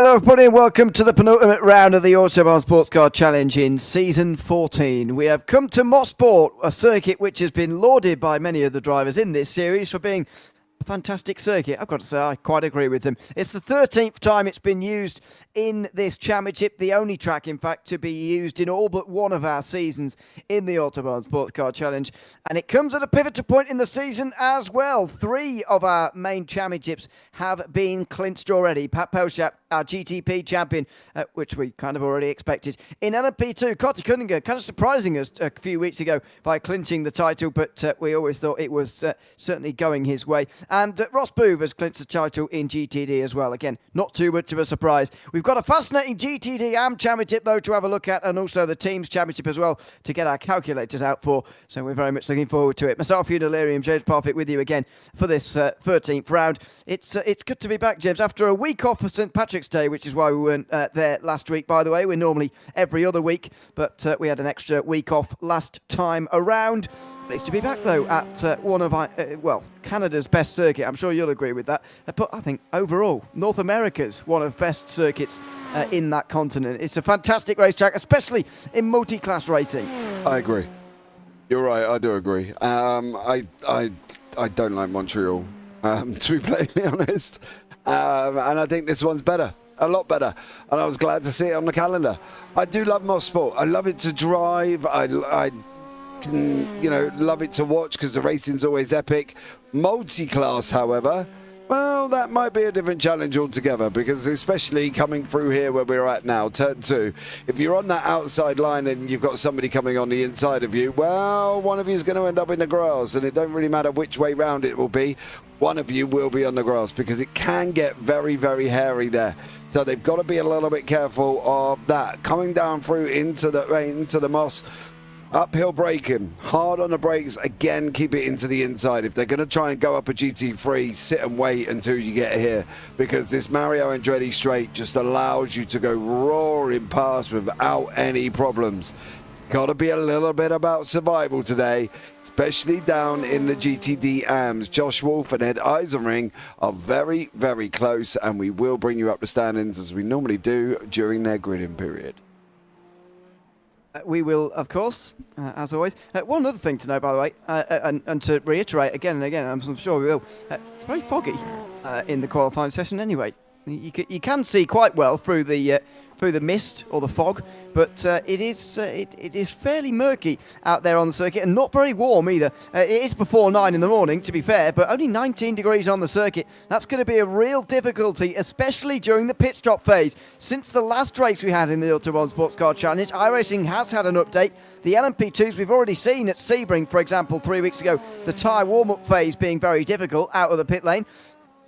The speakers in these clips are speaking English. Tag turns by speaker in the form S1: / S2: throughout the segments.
S1: Hello everybody and welcome to the penultimate round of the Autobahn Sportscar Challenge in Season 14. We have come to Mosport, a circuit which has been lauded by many of the drivers in this series for being a fantastic circuit. I've got to say, I quite agree with them. It's the 13th time it's been used in this championship, the only track, in fact, to be used in all but one of our seasons in the Autobahn Sports Car Challenge. And it comes at a pivotal point in the season as well. 3 of our main championships have been clinched already. Pat Pelchat, our GTP champion, which we kind of already expected. In LMP2, Coty Cunningham kind of surprising us a few weeks ago by clinching the title, but we always thought it was certainly going his way. And Ross Booth has clinched the title in GTD as well. Again, not too much of a surprise. We've got a fascinating GTD AM Championship, though, to have a look at, and also the Teams Championship as well to get our calculators out for. So we're very much looking forward to it. Myself, Ewan, Delirium, James Parfitt with you again for this 13th round. It's good to be back, James, after a week off for St. Patrick's Day, which is why we weren't there last week, by the way. We're normally every other week, but we had an extra week off last time around. Pleased to be back, though, at one of Canada's best circuit. I'm sure you'll agree with that. But I think overall, North America's one of best circuits in that continent. It's a fantastic racetrack, especially in multi-class racing.
S2: I agree. You're right. I do agree. I don't like Montreal, to be plainly honest. And I think this one's better. A lot better, and I was glad to see it on the calendar. I do love Mosport. I love it to drive. I love it to watch because the racing's always epic. Multi-class, however, well, that might be a different challenge altogether, because especially coming through here where we're at now, turn 2, if you're on that outside line and you've got somebody coming on the inside of you, well, one of you is going to end up in the grass, and it don't really matter which way round it will be. One of you will be on the grass, because it can get very, very hairy there. So they've got to be a little bit careful of that. Coming down through into the moss, uphill braking, hard on the brakes, again, keep it into the inside. If they're going to try and go up a GT3, sit and wait until you get here, because this Mario Andretti straight just allows you to go roaring past without any problems. Got to be a little bit about survival today, especially down in the GTD AMs. Josh Wolf and Ed Eisenring are very, very close, and we will bring you up the standings as we normally do during their gridding period.
S1: We will, of course, as always. One other thing to know, by the way, and to reiterate again and again, I'm sure we will, it's very foggy in the qualifying session anyway. You can see quite well through the mist or the fog, but it is fairly murky out there on the circuit, and not very warm either. It is before 9 in the morning, to be fair, but only 19 degrees on the circuit. That's going to be a real difficulty, especially during the pit stop phase. Since the last race we had in the Autobahn Sports Car Challenge, iRacing has had an update. The LMP2s we've already seen at Sebring, for example, 3 weeks ago, the tyre warm-up phase being very difficult out of the pit lane.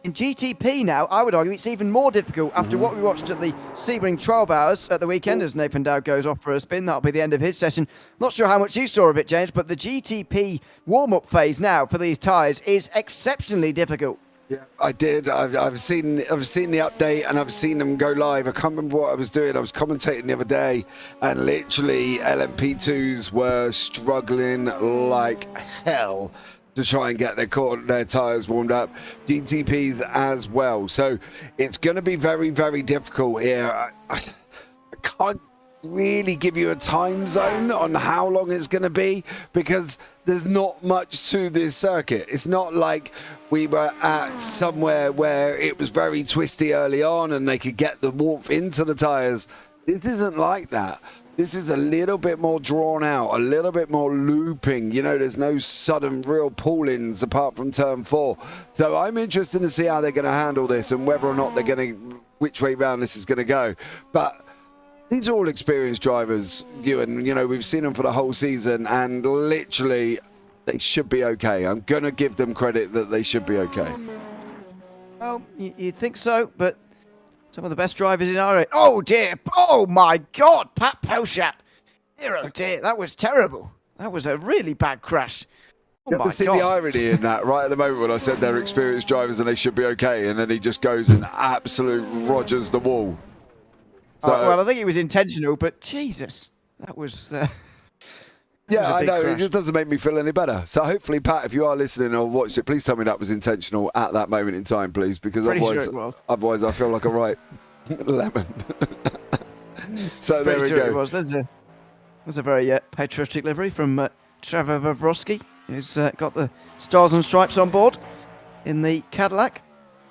S1: In GTP now, I would argue it's even more difficult after what we watched at the Sebring 12 hours at the weekend as Nathan Dowd goes off for a spin. That'll be the end of his session. Not sure how much you saw of it, James, but the GTP warm-up phase now for these tyres is exceptionally difficult.
S2: Yeah, I did. I've seen the update, and I've seen them go live. I can't remember what I was doing. I was commentating the other day, and literally LMP2s were struggling like hell to try and get their tyres warmed up. GTPs as well. So it's going to be very, very difficult here. I can't really give you a time zone on how long it's going to be, because there's not much to this circuit. It's not like we were at somewhere where it was very twisty early on and they could get the warmth into the tyres. This isn't like that. This is a little bit more drawn out, a little bit more looping. You know, there's no sudden real pull-ins apart from turn 4. So I'm interested to see how they're going to handle this and whether or not they're going to, which way round this is going to go. But these are all experienced drivers, Ewan. You know, we've seen them for the whole season, and literally they should be okay. I'm going to give them credit that they should be okay.
S1: Well, you think so, but some of the best drivers in our... Oh, dear. Oh, my God. Pat Pelchat. Dear, oh, dear. That was terrible. That was a really bad crash. Oh, my God.
S2: See the irony in that right at the moment when I said they're experienced drivers and they should be okay, and then he just goes and absolute Rogers the wall. So,
S1: well, I think it was intentional, but Jesus. That was...
S2: Yeah, I know. Crash. It just doesn't make me feel any better. So hopefully, Pat, if you are listening or watched it, please tell me that was intentional at that moment in time, please, because otherwise I feel like a right Lemon. So there we
S1: Pretty sure it
S2: go.
S1: was. There's a very patriotic livery from Trevor Vavrovsky, who's got the stars and stripes on board in the Cadillac,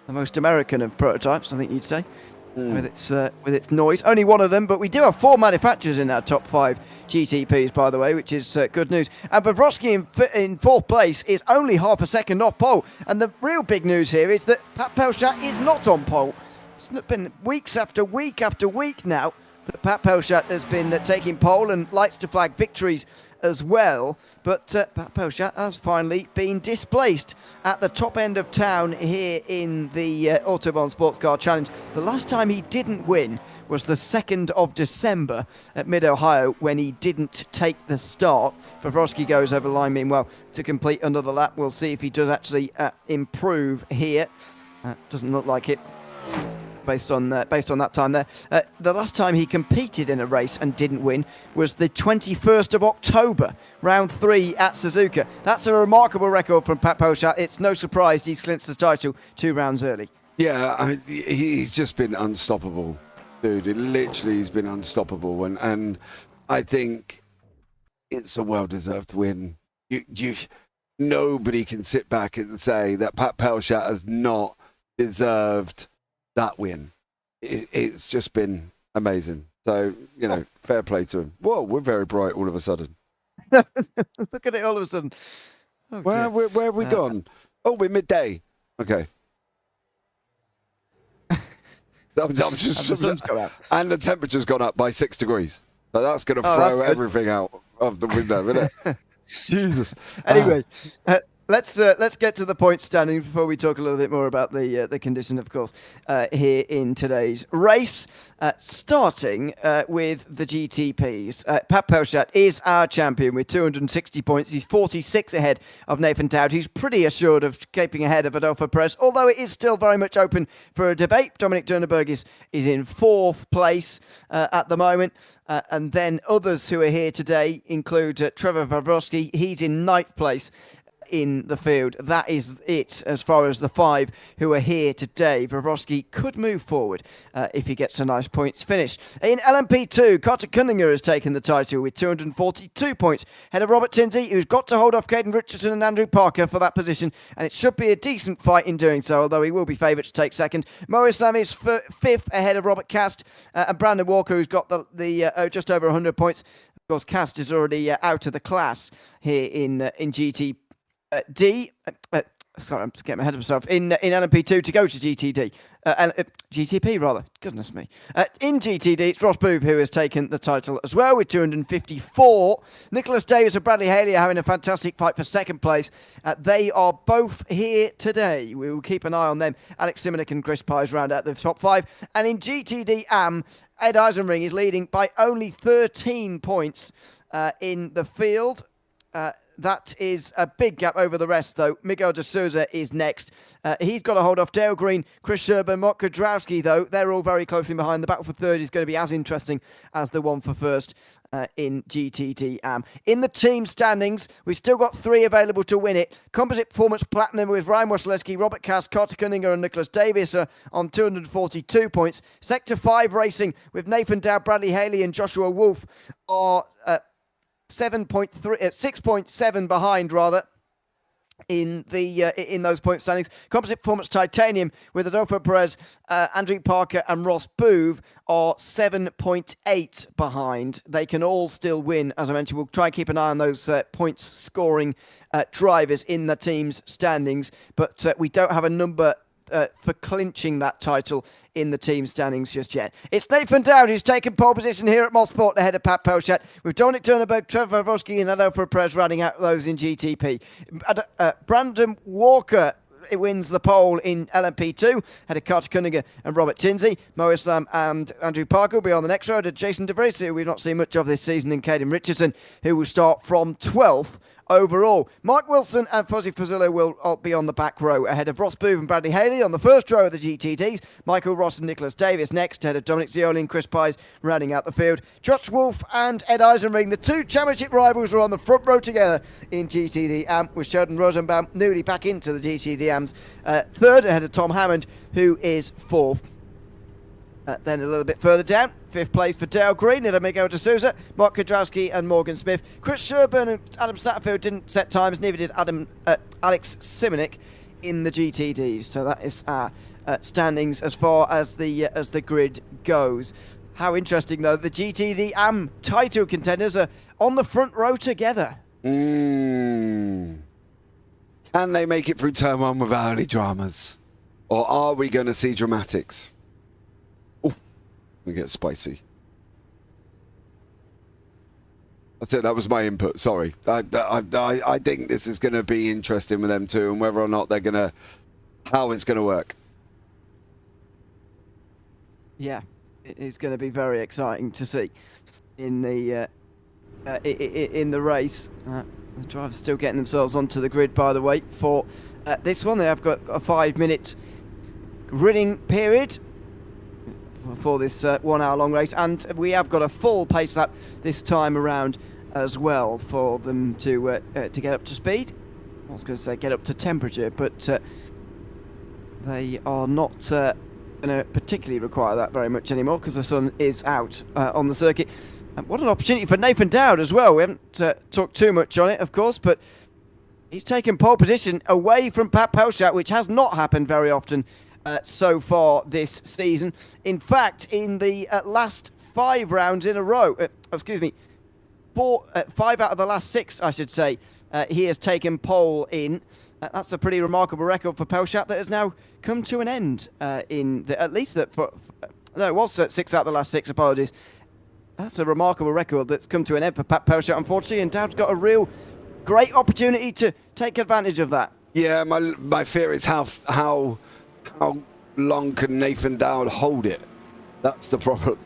S1: the most American of prototypes, I think you'd say. With its noise. Only one of them, but we do have 4 manufacturers in our top 5 GTPs, by the way, which is good news. And Vavrovsky in 4th place is only half a second off pole. And the real big news here is that Pat Pelchat is not on pole. It's been weeks after week after week now that Pat Pelchat has been taking pole and likes to flag victories as well, but Pat Pelchat has finally been displaced at the top end of town here in the Autobahn Sportscar Challenge. The last time he didn't win was the 2nd of December at Mid-Ohio when he didn't take the start. Vavrovsky goes over the line meanwhile to complete another lap. We'll see if he does actually improve here. Doesn't look like it. Based on that time there. The last time he competed in a race and didn't win was the 21st of October, round 3 at Suzuka. That's a remarkable record from Pat Pelchat. It's no surprise he's clinched the title 2 rounds early.
S2: Yeah, I mean, he's just been unstoppable, dude. He's been unstoppable, and I think it's a well-deserved win. Nobody can sit back and say that Pat Pelchat has not deserved that win. It's just been amazing. So, fair play to him. Whoa, we're very bright all of a sudden.
S1: Look at it all of a sudden. Oh,
S2: where have we gone? Oh, we're midday. Okay. I'm just,
S1: and the sun's come out.
S2: And the temperature's gone up by 6 degrees. So that's going to throw everything out of the window, isn't it? Jesus.
S1: Anyway, let's get to the point standing before we talk a little bit more about the condition, of course, here in today's race. Starting with the GTPs. Pat Pelchat is our champion with 260 points. He's 46 ahead of Nathan Dowd, who's pretty assured of keeping ahead of Adolfo Perez, although it is still very much open for a debate. Dominic Durneberg is in 4th place at the moment. And then others who are here today include Trevor Vavrovsky. He's in 9th place in the field. That is it as far as the 5 who are here today. Vavrovsky could move forward if he gets a nice points finish. In LMP2, Carter Cunningham has taken the title with 242 points, ahead of Robert Tinsey, who's got to hold off Caden Richardson and Andrew Parker for that position, and it should be a decent fight in doing so, although he will be favoured to take second. Maurice Lam is 5th ahead of Robert Cast, and Brandon Walker, who's got the just over 100 points. Of course, Cast is already out of the class here in GT. Sorry, I'm just getting ahead of myself. In LMP2 to go to GTP rather. Goodness me. In GTD, it's Ross Booth who has taken the title as well with 254. Nicholas Davis and Bradley Haley are having a fantastic fight for 2nd place. They are both here today. We will keep an eye on them. Alex Simonik and Chris Pies round out the top 5. And in GTD AM, Ed Eisenring is leading by only 13 points in the field. That is a big gap over the rest, though. Miguel de Souza is next. He's got to hold off Dale Green, Chris Sherburn, Mark Kudrowski, though. They're all very close in behind. The battle for 3rd is going to be as interesting as the one for 1st in GTD AM. In the team standings, we've still got 3 available to win it. Composite Performance Platinum with Ryan Wasilewski, Robert Cass, Carter Cunningham and Nicholas Davis are on 242 points. Sector 5 Racing with Nathan Dowd, Bradley Haley and Joshua Wolf are 6.7 behind rather in those point standings. Composite Performance Titanium with Adolfo Perez, Andrew Parker and Ross Booth are 7.8 behind. They can all still win. As I mentioned, we'll try and keep an eye on those points scoring drivers in the team's standings, but we don't have a number for clinching that title in the team standings just yet. It's Nathan Dowd who's taken pole position here at Mosport ahead of Pat Pelchat, with Dominic Durneberg, Trevor Vavrovsky and Adolfo Perez rounding out those in GTP. Brandon Walker wins the pole in LMP2, ahead of Carter Cunningham and Robert Tinsey. Maurice Lam and Andrew Parker will be on the next road. Jason DeVries, who we've not seen much of this season, and Caden Richardson, who will start from 12th overall. Mark Wilson and Fuzzy Fazullo will be on the back row, ahead of Ross Booth and Bradley Haley on the first row of the GTDs. Michael Ross and Nicholas Davis next, ahead of Dominic Zioli and Chris Pies rounding out the field. Josh Wolf and Ed Eisenring, the 2 championship rivals, are on the front row together in GTD AM, with Sheldon Rosenbaum newly back into the GTD AMs. 3rd, ahead of Tom Hammond, who is 4th. Then a little bit further down, 5th place for Dale Green and Amigo de Souza, Mark Kudrowski and Morgan Smith. Chris Sherburn and Adam Satterfield didn't set times, neither did Alex Simonik in the GTDs. So that is our standings as far as the grid goes. How interesting, though, the GTD AM title contenders are on the front row together.
S2: Can they make it through turn 1 without any dramas? Or are we going to see dramatics? Oh, it gets spicy. That's it, that was my input, sorry. I think this is going to be interesting with them too, and whether or not they're going to, how it's going to work.
S1: Yeah, it is going to be very exciting to see in the race. The drivers still getting themselves onto the grid, by the way, for this one. They have got a 5-minute grilling period for this 1 hour long race, and we have got a full pace lap this time around as well for them to get up to speed. I was going to say get up to temperature, but they are not going to particularly require that very much anymore because the sun is out on the circuit. And what an opportunity for Nathan Dowd as well. We haven't talked too much on it, of course, but he's taken pole position away from Pat Pelchat, which has not happened very often so far this season. In fact, in the last 5 rounds in a row, 5 out of the last 6, I should say, he has taken pole in. That's a pretty remarkable record for Pelchat that has now come to an end at least that no, it was 6 out of the last 6, apologies. That's a remarkable record that's come to an end for Pat Pelchat, unfortunately, and Dowd's got a real great opportunity to take advantage of that.
S2: Yeah, my fear is how long can Nathan Dowd hold it? That's the problem.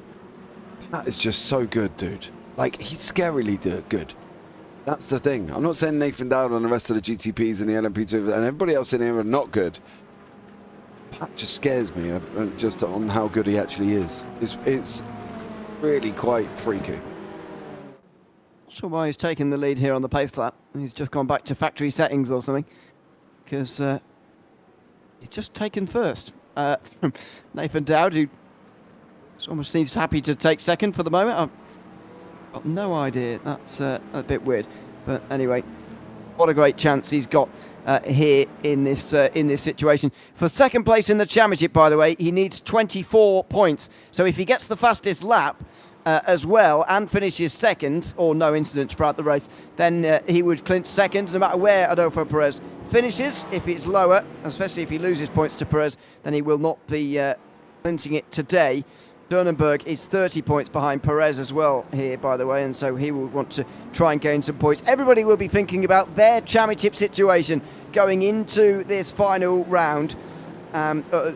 S2: Pat is just so good, dude. Like, he's scarily good. That's the thing. I'm not saying Nathan Dowd and the rest of the GTPs and the LMP2 and everybody else in here are not good. Pat just scares me just on how good he actually is. It's really quite freaky.
S1: Not sure why he's taking the lead here on the pace lap. He's just gone back to factory settings or something, because he's just taken first from Nathan Dowd, who almost seems happy to take second for the moment. I've got no idea. That's a bit weird, but anyway, what a great chance he's got here in this situation. For second place in the championship, by the way, he needs 24 points. So if he gets the fastest lap as well and finishes second, or no incidents throughout the race, then he would clinch second no matter where Adolfo Perez finishes. If it's lower, especially if he loses points to Perez, then he will not be clinching it today. Durnenberg is 30 points behind Perez as well here, by the way, and so he will want to try and gain some points. Everybody will be thinking about their championship situation going into this final round,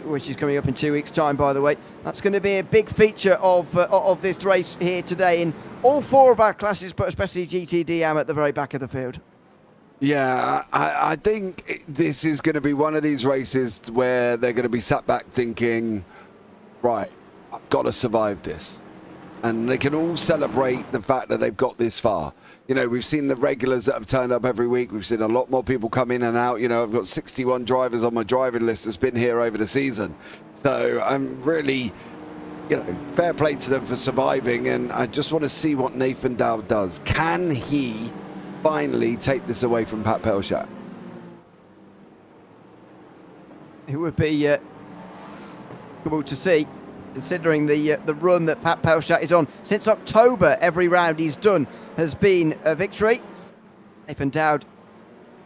S1: which is coming up in 2 weeks' time, by the way. That's going to be a big feature of this race here today in all 4 of our classes, but especially GTD AM at the very back of the field.
S2: Yeah, I think this is going to be one of these races where they're going to be sat back thinking, right, I've got to survive this. And they can all celebrate the fact that they've got this far. You know, we've seen the regulars that have turned up every week. We've seen a lot more people come in and out. You know, I've got 61 drivers on my driving list that's been here over the season. So I'm really, fair play to them for surviving. And I just want to see what Nathan Dowd does. Can he finally take this away from Pat Pelchat?
S1: It would be cool to see, considering the run that Pat Pelchat is on. Since October, every round he's done has been a victory. Nathan Dowd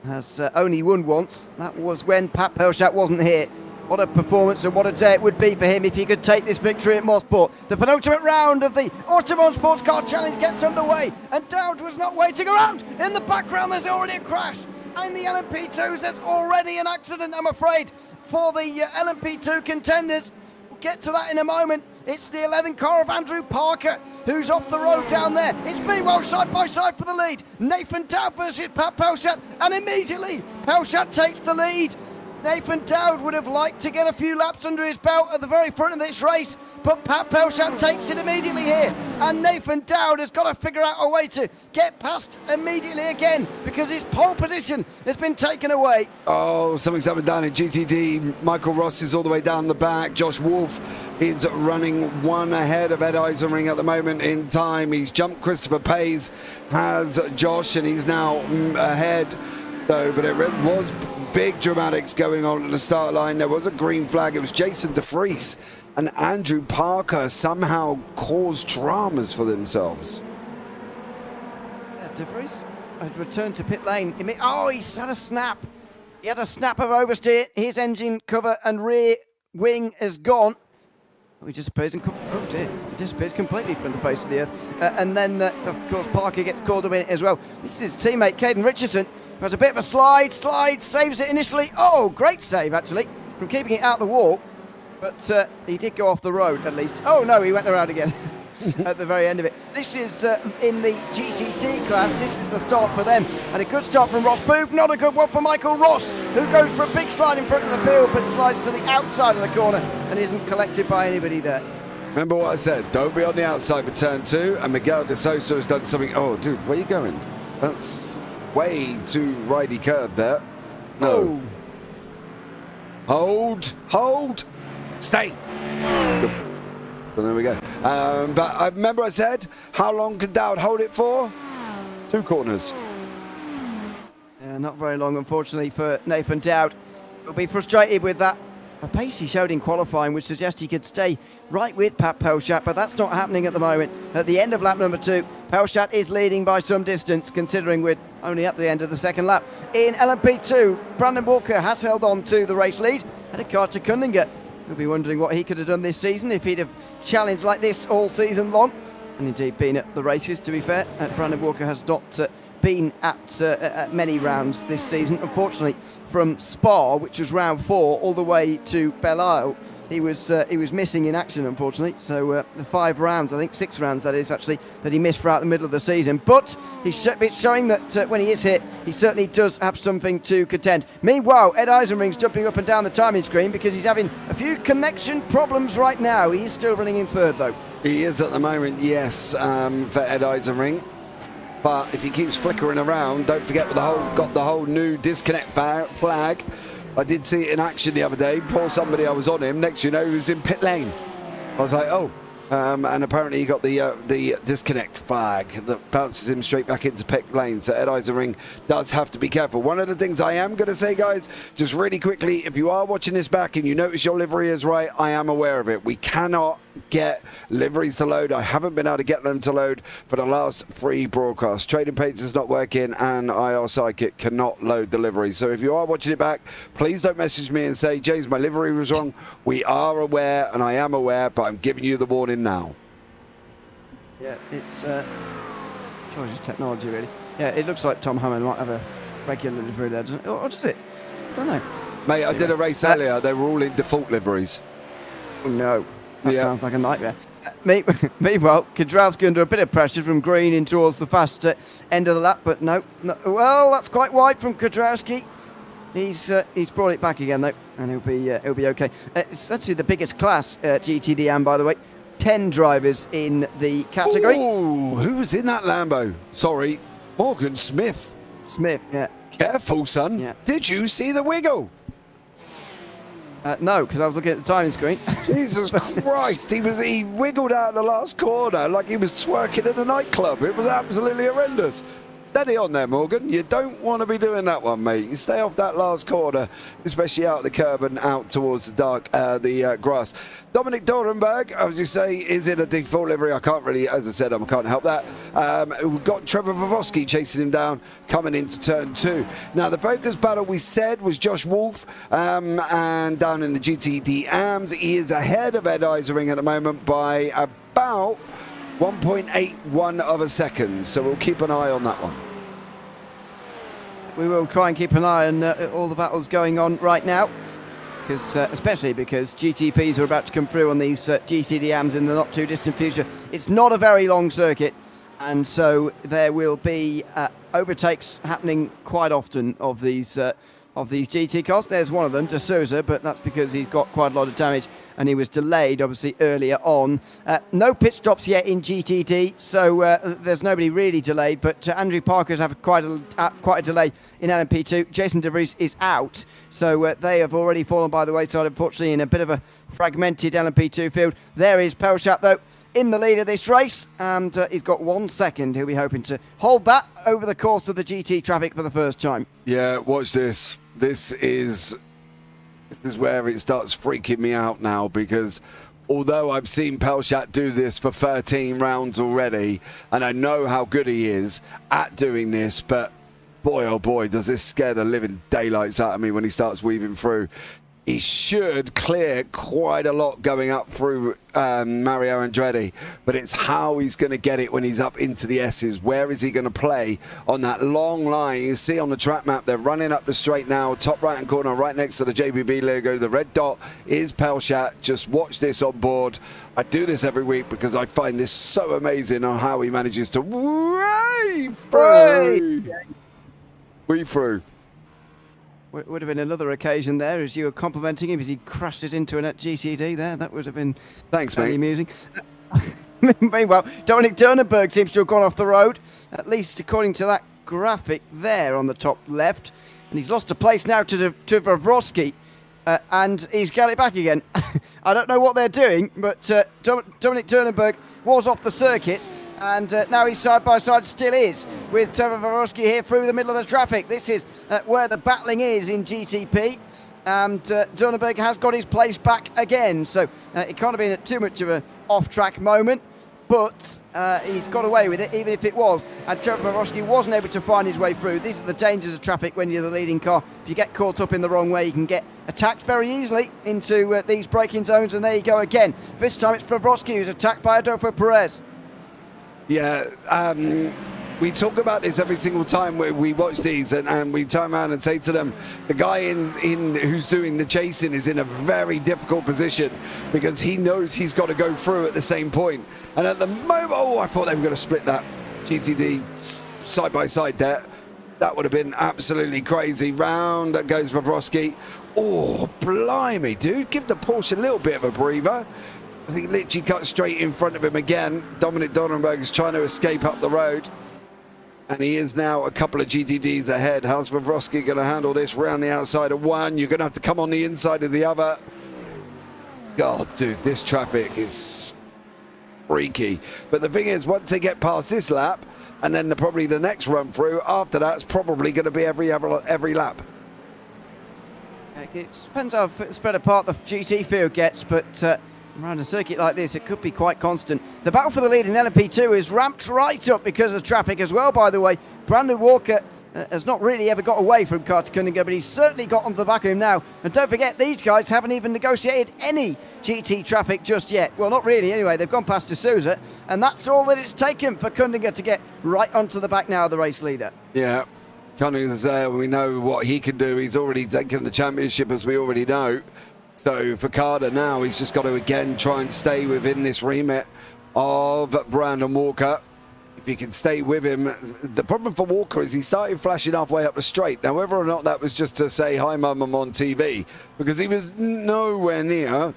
S1: has only won once. That was when Pat Pelchat wasn't here. What a performance and what a day it would be for him if he could take this victory at Mosport. The penultimate round of the Autobahn Sportscar Challenge gets underway, and Dowd was not waiting around. In the background, there's already a crash. And the LMP2s, there's already an accident, I'm afraid, for the LMP2 contenders. Get to that in a moment. It's the 11 car of Andrew Parker who's off the road down there. It's Meanwhile side by side for the lead. Nathan Dowd versus Pat Pelchat, and immediately Pelchat takes the lead. Nathan Dowd would have liked to get a few laps under his belt at the very front of this race, but Pat Pelchat takes it immediately here, and Nathan Dowd has got to figure out a way to get past immediately again because his pole position has been taken away.
S2: Oh, something's happened down in GTD. Michael Ross is all the way down the back. Josh Wolf He's running one ahead of Ed Eisenring at the moment in time. He's jumped Christopher Pays, has Josh, and he's now ahead. So, but it was big dramatics going on at the start line. There was a green flag. It was Jason DeFries and Andrew Parker somehow caused dramas for themselves.
S1: Yeah, DeFries had returned to pit lane. He's had a snap. He had a snap of oversteer. His engine cover and rear wing is gone. He disappears, he disappears completely from the face of the earth. And then, of course, Parker gets called in as well. This is his teammate, Caden Richardson, who has a bit of a slide, saves it initially. Oh, great save, actually, from keeping it out the wall. But he did go off the road, at least. Oh, no, he went around again at the very end of it. This is in the GTD class. This is the start for them. And a good start from Ross Booth. Not a good one for Michael Ross, who goes for a big slide in front of the field, but slides to the outside of the corner and isn't collected by anybody there.
S2: Remember what I said, don't be on the outside for turn 2, and Miguel de Sosa has done something. Oh, dude, where are you going? That's way too ridey curved there. No.
S1: Oh.
S2: Hold, stay. So there we go. But I remember I said, how long can Dowd hold it for? 2 corners.
S1: Yeah, not very long, unfortunately, for Nathan Dowd. He'll be frustrated with that. The pace he showed in qualifying would suggest he could stay right with Pat Pelchat, but that's not happening at the moment. At the end of lap number 2, Pelchat is leading by some distance, considering we're only at the end of the second lap. In LMP2, Brandon Walker has held on to the race lead, and a car to Cunningham. We'll be wondering what he could have done this season if he'd have challenged like this all season long. And indeed been at the races, to be fair. Brandon Walker has not been at many rounds this season. Unfortunately, from Spa, which was round 4, all the way to Belle Isle, he was missing in action, unfortunately. So the 5 rounds, I think 6 rounds that is actually, that he missed throughout the middle of the season. But he's showing that when he is hit, he certainly does have something to contend. Meanwhile, Ed Eisenring's jumping up and down the timing screen because he's having a few connection problems right now. He is still running in 3rd, though.
S2: He is at the moment, yes, for Ed Eisenring. But if he keeps flickering around, don't forget got the whole new disconnect flag. I did see it in action the other day. Poor somebody, I was on him. Next, he was in pit lane. I was like, oh. And apparently he got the disconnect flag that bounces him straight back into pit lane. So Ed Eisenring does have to be careful. One of the things I am going to say, guys, just really quickly, if you are watching this back and you notice your livery is right, I am aware of it. We cannot get liveries to load. I haven't been able to get them to load for the last 3 broadcasts. Trading Paints is not working and IR Psychic cannot load the livery. So if you are watching it back, please don't message me and say, James, my livery was wrong. We are aware and I am aware, but I'm giving you the warning now.
S1: Yeah, it's choice of technology, really. Yeah, it looks like Tom Hammond might have a regular livery there, doesn't it? Or does it? I don't know.
S2: Mate, I did a race earlier. They were all in default liveries.
S1: Oh, no. That sounds like a nightmare. Meanwhile, Kudrowski under a bit of pressure from Green in towards the fast end of the lap, but no. Well, that's quite wide from Kudrowski. He's brought it back again though, and he'll be okay. It's actually the biggest class GTD, by the way. 10 drivers in the category.
S2: Oh, who was in that Lambo? Sorry, Morgan Smith.
S1: Smith, yeah.
S2: Careful, son.
S1: Yeah.
S2: Did you see the wiggle?
S1: No, because I was looking at the timing screen.
S2: Jesus Christ, he wiggled out of the last corner like he was twerking in a nightclub. It was absolutely horrendous. Steady on there, Morgan. You don't want to be doing that one, mate. You stay off that last corner, especially out the curb and out towards the grass. Dominic Dorenberg, as you say, is in a default livery. I can't really, as I said, I can't help that. We've got Trevor Vavoski chasing him down, coming into turn 2. Now, the focus battle we said was Josh Wolf, and down in the GTD AMS, he is ahead of Ed Eisenring at the moment by about 1.81 of a second, so we'll keep an eye on that one.
S1: We will try and keep an eye on all the battles going on right now, because especially because GTPs are about to come through on these GTDMs in the not too distant future. It's not a very long circuit, and so there will be overtakes happening quite often of these GT cars. There's one of them, De Souza, but that's because he's got quite a lot of damage. and he was delayed, obviously, earlier on. No pit stops yet in GTD, so there's nobody really delayed, but Andrew Parker's had quite a delay in LMP2. Jason De Vries is out, so they have already fallen by the wayside, unfortunately, in a bit of a fragmented LMP2 field. There is Pelchat, though, in the lead of this race, and he's got 1 second. He'll be hoping to hold that over the course of the GT traffic for the first time.
S2: Yeah, watch this. This is where it starts freaking me out now, because although I've seen Pelchat do this for 13 rounds already, and I know how good he is at doing this, but boy, oh boy, does this scare the living daylights out of me when he starts weaving through. He should clear quite a lot going up through Mario Andretti, but it's how he's going to get it when he's up into the S's. Where is he going to play on that long line? You see on the track map, they're running up the straight now, top right-hand corner, right next to the JPB logo. The red dot is Pelchat. Just watch this on board. I do this every week because I find this so amazing on how he manages to weave through.
S1: Would have been another occasion there as you were complimenting him as he crashed it into an at GTD there. That would have been very amusing. Meanwhile, Dominic Durnenberg seems to have gone off the road, at least according to that graphic there on the top left. And he's lost a place now to Vavrovsky, and he's got it back again. I don't know what they're doing, but Dominic Durnenberg was off the circuit. And now he's side by side, still is, with Trevor Vavrovsky here through the middle of the traffic. This is where the battling is in GTP. And Durnenberg has got his place back again. So it can't have been too much of an off-track moment. But he's got away with it, even if it was. And Trevor Vavrovsky wasn't able to find his way through. These are the dangers of traffic when you're the leading car. If you get caught up in the wrong way, you can get attacked very easily into these braking zones. And there you go again. This time it's Vavrovsky who's attacked by Adolfo Perez.
S2: Yeah, we talk about this every single time we watch these, and we turn around and say to them, the guy in who's doing the chasing is in a very difficult position because he knows he's got to go through at the same point. And at the moment, I thought they were going to split that GTD side by side there. That would have been absolutely crazy. Round that goes Vavrovsky. Oh, blimey, dude, give the Porsche a little bit of a breather. He literally cut straight in front of him again. Dominic Durnenberg is trying to escape up the road. And he is now a couple of GTDs ahead. How's Vavrovsky going to handle this round the outside of one? You're going to have to come on the inside of the other. God, dude, this traffic is freaky. But the thing is, once they get past this lap, and then probably the next run through, after that's probably going to be every lap.
S1: It depends how spread apart the GT field gets, but around a circuit like this, it could be quite constant. The battle for the lead in LMP2 is ramped right up because of traffic as well, by the way. Brandon Walker has not really ever got away from Carter Cunningham, but he's certainly got onto the back of him now. And don't forget, these guys haven't even negotiated any GT traffic just yet. Well, not really anyway. They've gone past D'Souza, and that's all that it's taken for Cunningham to get right onto the back now of the race leader.
S2: Yeah, Cunningham's there. We know what he can do. He's already taken the championship, as we already know. So for Carter now, he's just got to again try and stay within this remit of Brandon Walker. If he can stay with him. The problem for Walker is he started flashing halfway up the straight. Now, whether or not that was just to say, hi, Mum, I'm on TV, because he was nowhere near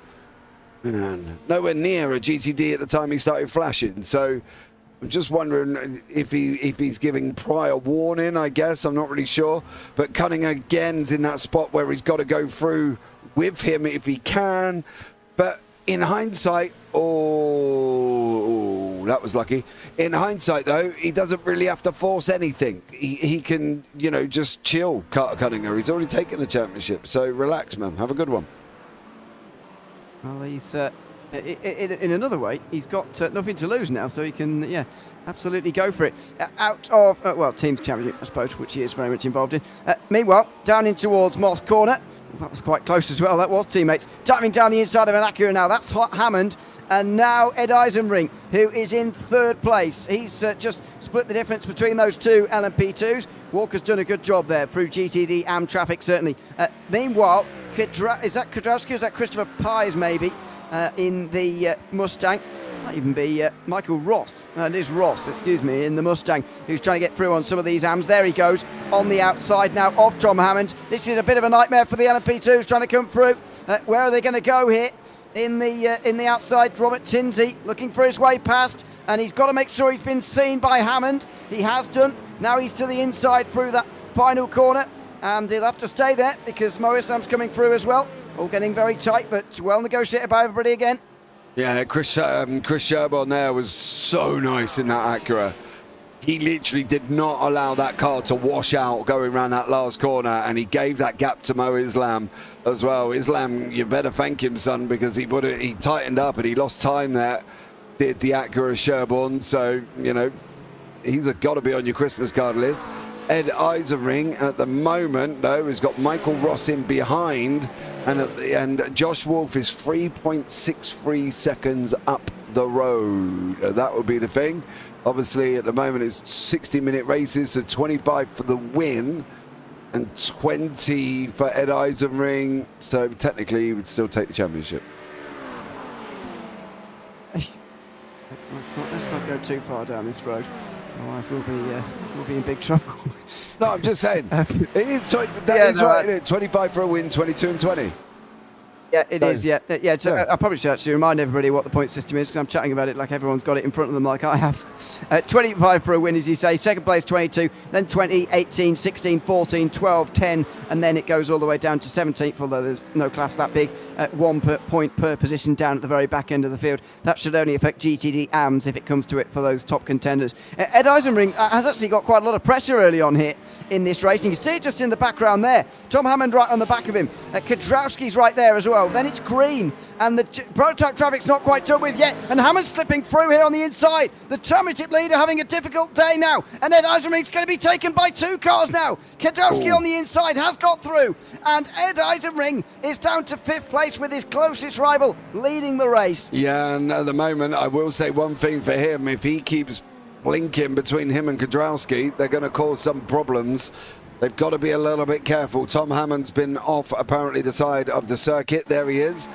S2: a GTD at the time he started flashing. So I'm just wondering if he's giving prior warning, I guess. I'm not really sure. But Cunningham again's in that spot where he's got to go through with him if he can. But in hindsight, that was lucky. In hindsight, though, he doesn't really have to force anything. He can, just chill, Carter Cunningham. He's already taken the championship. So relax, man. Have a good one.
S1: Well, he's in another way, he's got nothing to lose now, so he can, absolutely go for it. Out of, team's championship, I suppose, which he is very much involved in. Meanwhile, down in towards Moss Corner. That was quite close as well, that was, teammates. Diving down the inside of an Acura now, that's Hammond. And now Ed Eisenring, who is in third place. He's just split the difference between those two LMP2s. Walker's done a good job there through GTD and traffic, certainly. Meanwhile, is that Kudrowski, is that Christopher Pies, maybe, in the Mustang? Might even be Michael Ross. It is Ross, excuse me, in the Mustang, who's trying to get through on some of these AMs. There he goes on the outside now of Tom Hammond. This is a bit of a nightmare for the LMP2s trying to come through. Where are they going to go here? in the outside. Robert Tinsey looking for his way past, and he's got to make sure he's been seen by Hammond. He has done. Now he's to the inside through that final corner, and he'll have to stay there because Moisam's coming through as well. All getting very tight, but well negotiated by everybody again.
S2: Yeah, Chris Sherborne there was so nice in that Acura. He literally did not allow that car to wash out going around that last corner, and he gave that gap to Mo Islam as well. Islam, you better thank him, son, because he tightened up and he lost time there, did the Acura Sherborne. So, you know, he's got to be on your Christmas card list. Ed Eisenring at the moment, though, has got Michael Ross in behind, and Josh Wolf is 3.63 seconds up the road. That would be the thing. Obviously, at the moment, it's 60-minute races, so 25 for the win and 20 for Ed Eisenring. So technically, he would still take the championship.
S1: Let's not go too far down this road. Otherwise, we'll be in big trouble.
S2: No, I'm just saying. It is, that is right. 25 for a win, 22 and 20.
S1: Yeah, it is. Yeah. I probably should actually remind everybody what the point system is, because I'm chatting about it like everyone's got it in front of them, like I have. 25 for a win, as you say. Second place, 22. Then 20, 18, 16, 14, 12, 10, and then it goes all the way down to 17th. Although there's no class that big. 1 point per position down at the very back end of the field. That should only affect GTD AMS if it comes to it for those top contenders. Ed Eisenring has actually got quite a lot of pressure early on here in this race. You can see it just in the background there. Tom Hammond right on the back of him. Kudrowski's right there as well. Then it's green, and the prototype traffic's not quite done with yet, and Hammond's slipping through here on the inside. The championship leader having a difficult day now, and Ed Eisenring's going to be taken by 2 cars now. Kudrowski on the inside has got through, and Ed Eisenring is down to 5th place with his closest rival leading the race.
S2: Yeah, and at the moment, I will say one thing for him. If he keeps blinking between him and Kudrowski, they're going to cause some problems. They've got to be a little bit careful. Tom Hammond's been off, apparently, the side of the circuit. There he is,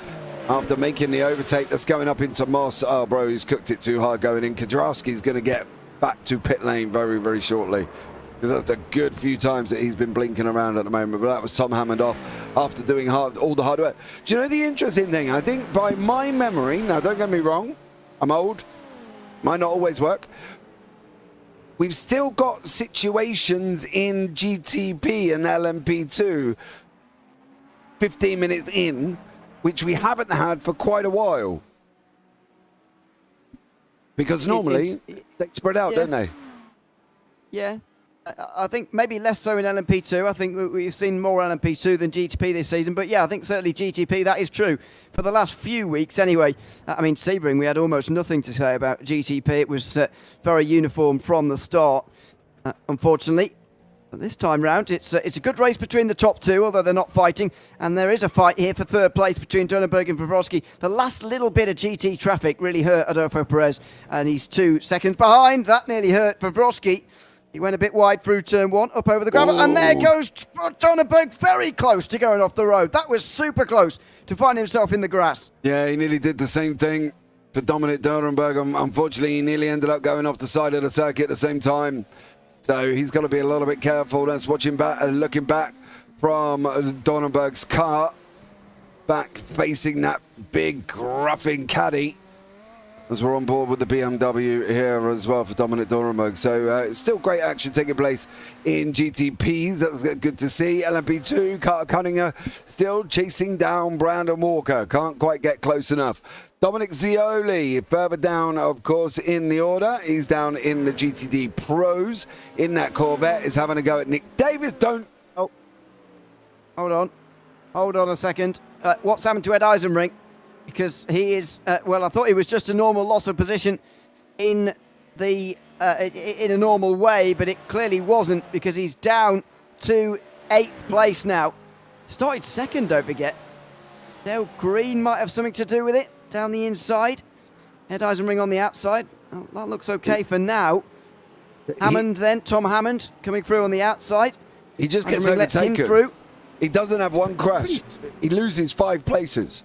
S2: after making the overtake that's going up into Moss. Oh, bro, he's cooked it too hard going in. Kudrowski's going to get back to pit lane very, very shortly, because that's a good few times that he's been blinking around at the moment. But that was Tom Hammond off after doing all the hard work. Do you know the interesting thing? I think by my memory, now don't get me wrong, I'm old, might not always work. We've still got situations in GTP and LMP2 15 minutes in, which we haven't had for quite a while. Because normally they spread out, don't they?
S1: Yeah. I think maybe less so in LMP2. I think we've seen more LMP2 than GTP this season. But yeah, I think certainly GTP, that is true. For the last few weeks anyway. I mean, Sebring, we had almost nothing to say about GTP. It was very uniform from the start, unfortunately. But this time round, it's a good race between the top 2, although they're not fighting. And there is a fight here for 3rd place between Dunneberg and Vavrovsky. The last little bit of GT traffic really hurt Adolfo Perez, and he's 2 seconds behind. That nearly hurt Vavrovsky. He went a bit wide through turn 1, up over the gravel, and there goes Donnerberg, very close to going off the road. That was super close to find himself in the grass.
S2: Yeah, he nearly did the same thing for Dominic Donnerberg. Unfortunately, he nearly ended up going off the side of the circuit at the same time. So he's got to be a little bit careful. Let's watch him back, looking back from Donnerberg's car, back facing that big gruffing caddy, as we're on board with the BMW here as well for Dominic Dorenberg. So still great action taking place in GTPs. That's good to see. LMP2, Carter Cunningham still chasing down Brandon Walker. Can't quite get close enough. Dominic Zioli, further down, of course, in the order. He's down in the GTD Pros. In that Corvette is having a go at Nick Davis.
S1: Oh, hold on a second. What's happened to Ed Eisenring? Because he is, well, I thought he was just a normal loss of position in a normal way, but it clearly wasn't, because he's down to 8th place now. Started 2nd, don't forget. Dale Green might have something to do with it, down the inside. Ed Eisenring on the outside. Well, that looks okay for now. Hammond then, Tom Hammond, coming through on the outside.
S2: He just gets
S1: Eisenring lets him through.
S2: He doesn't have one crash. He loses 5 places.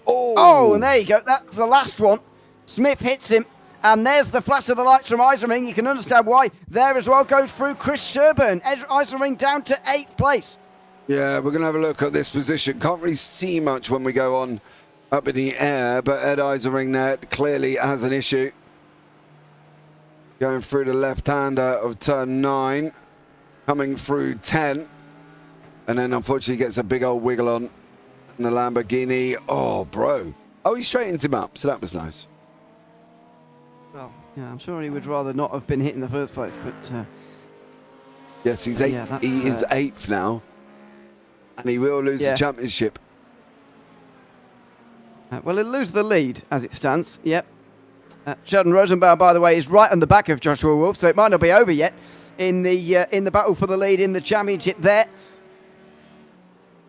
S1: Oh, and there you go. That's the last one. Smith hits him, and there's the flash of the lights from Eisenring. You can understand why. There as well goes through Chris Sherburn. Eisenring down to 8th place.
S2: Yeah, we're going to have a look at this position. Can't really see much when we go on up in the air, but Ed Isering there clearly has an issue. Going through the left-hander of turn 9, coming through 10, and then unfortunately gets a big old wiggle on in the Lamborghini. Oh, bro. Oh, he straightens him up, so that was nice.
S1: Well, yeah, I'm sure he would rather not have been hit in the first place, but...
S2: yes, he's eighth.
S1: Yeah,
S2: he is 8th now, and he will lose the championship.
S1: Well, he'll lose the lead as it stands, yep. Sheldon Rosenbaum, by the way, is right on the back of Joshua Wolf, so it might not be over yet in the battle for the lead in the championship there.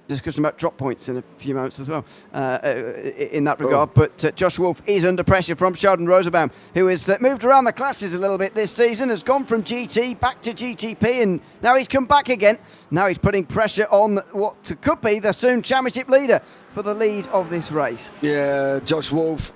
S1: Discussion about drop points in a few moments as well in that regard. But Josh Wolf is under pressure from Sheldon Rosenbaum, who has moved around the classes a little bit this season, has gone from GT back to GTP, and now he's come back again. Now he's putting pressure on what could be the soon championship leader for the lead of this race. Yeah,
S2: Josh Wolf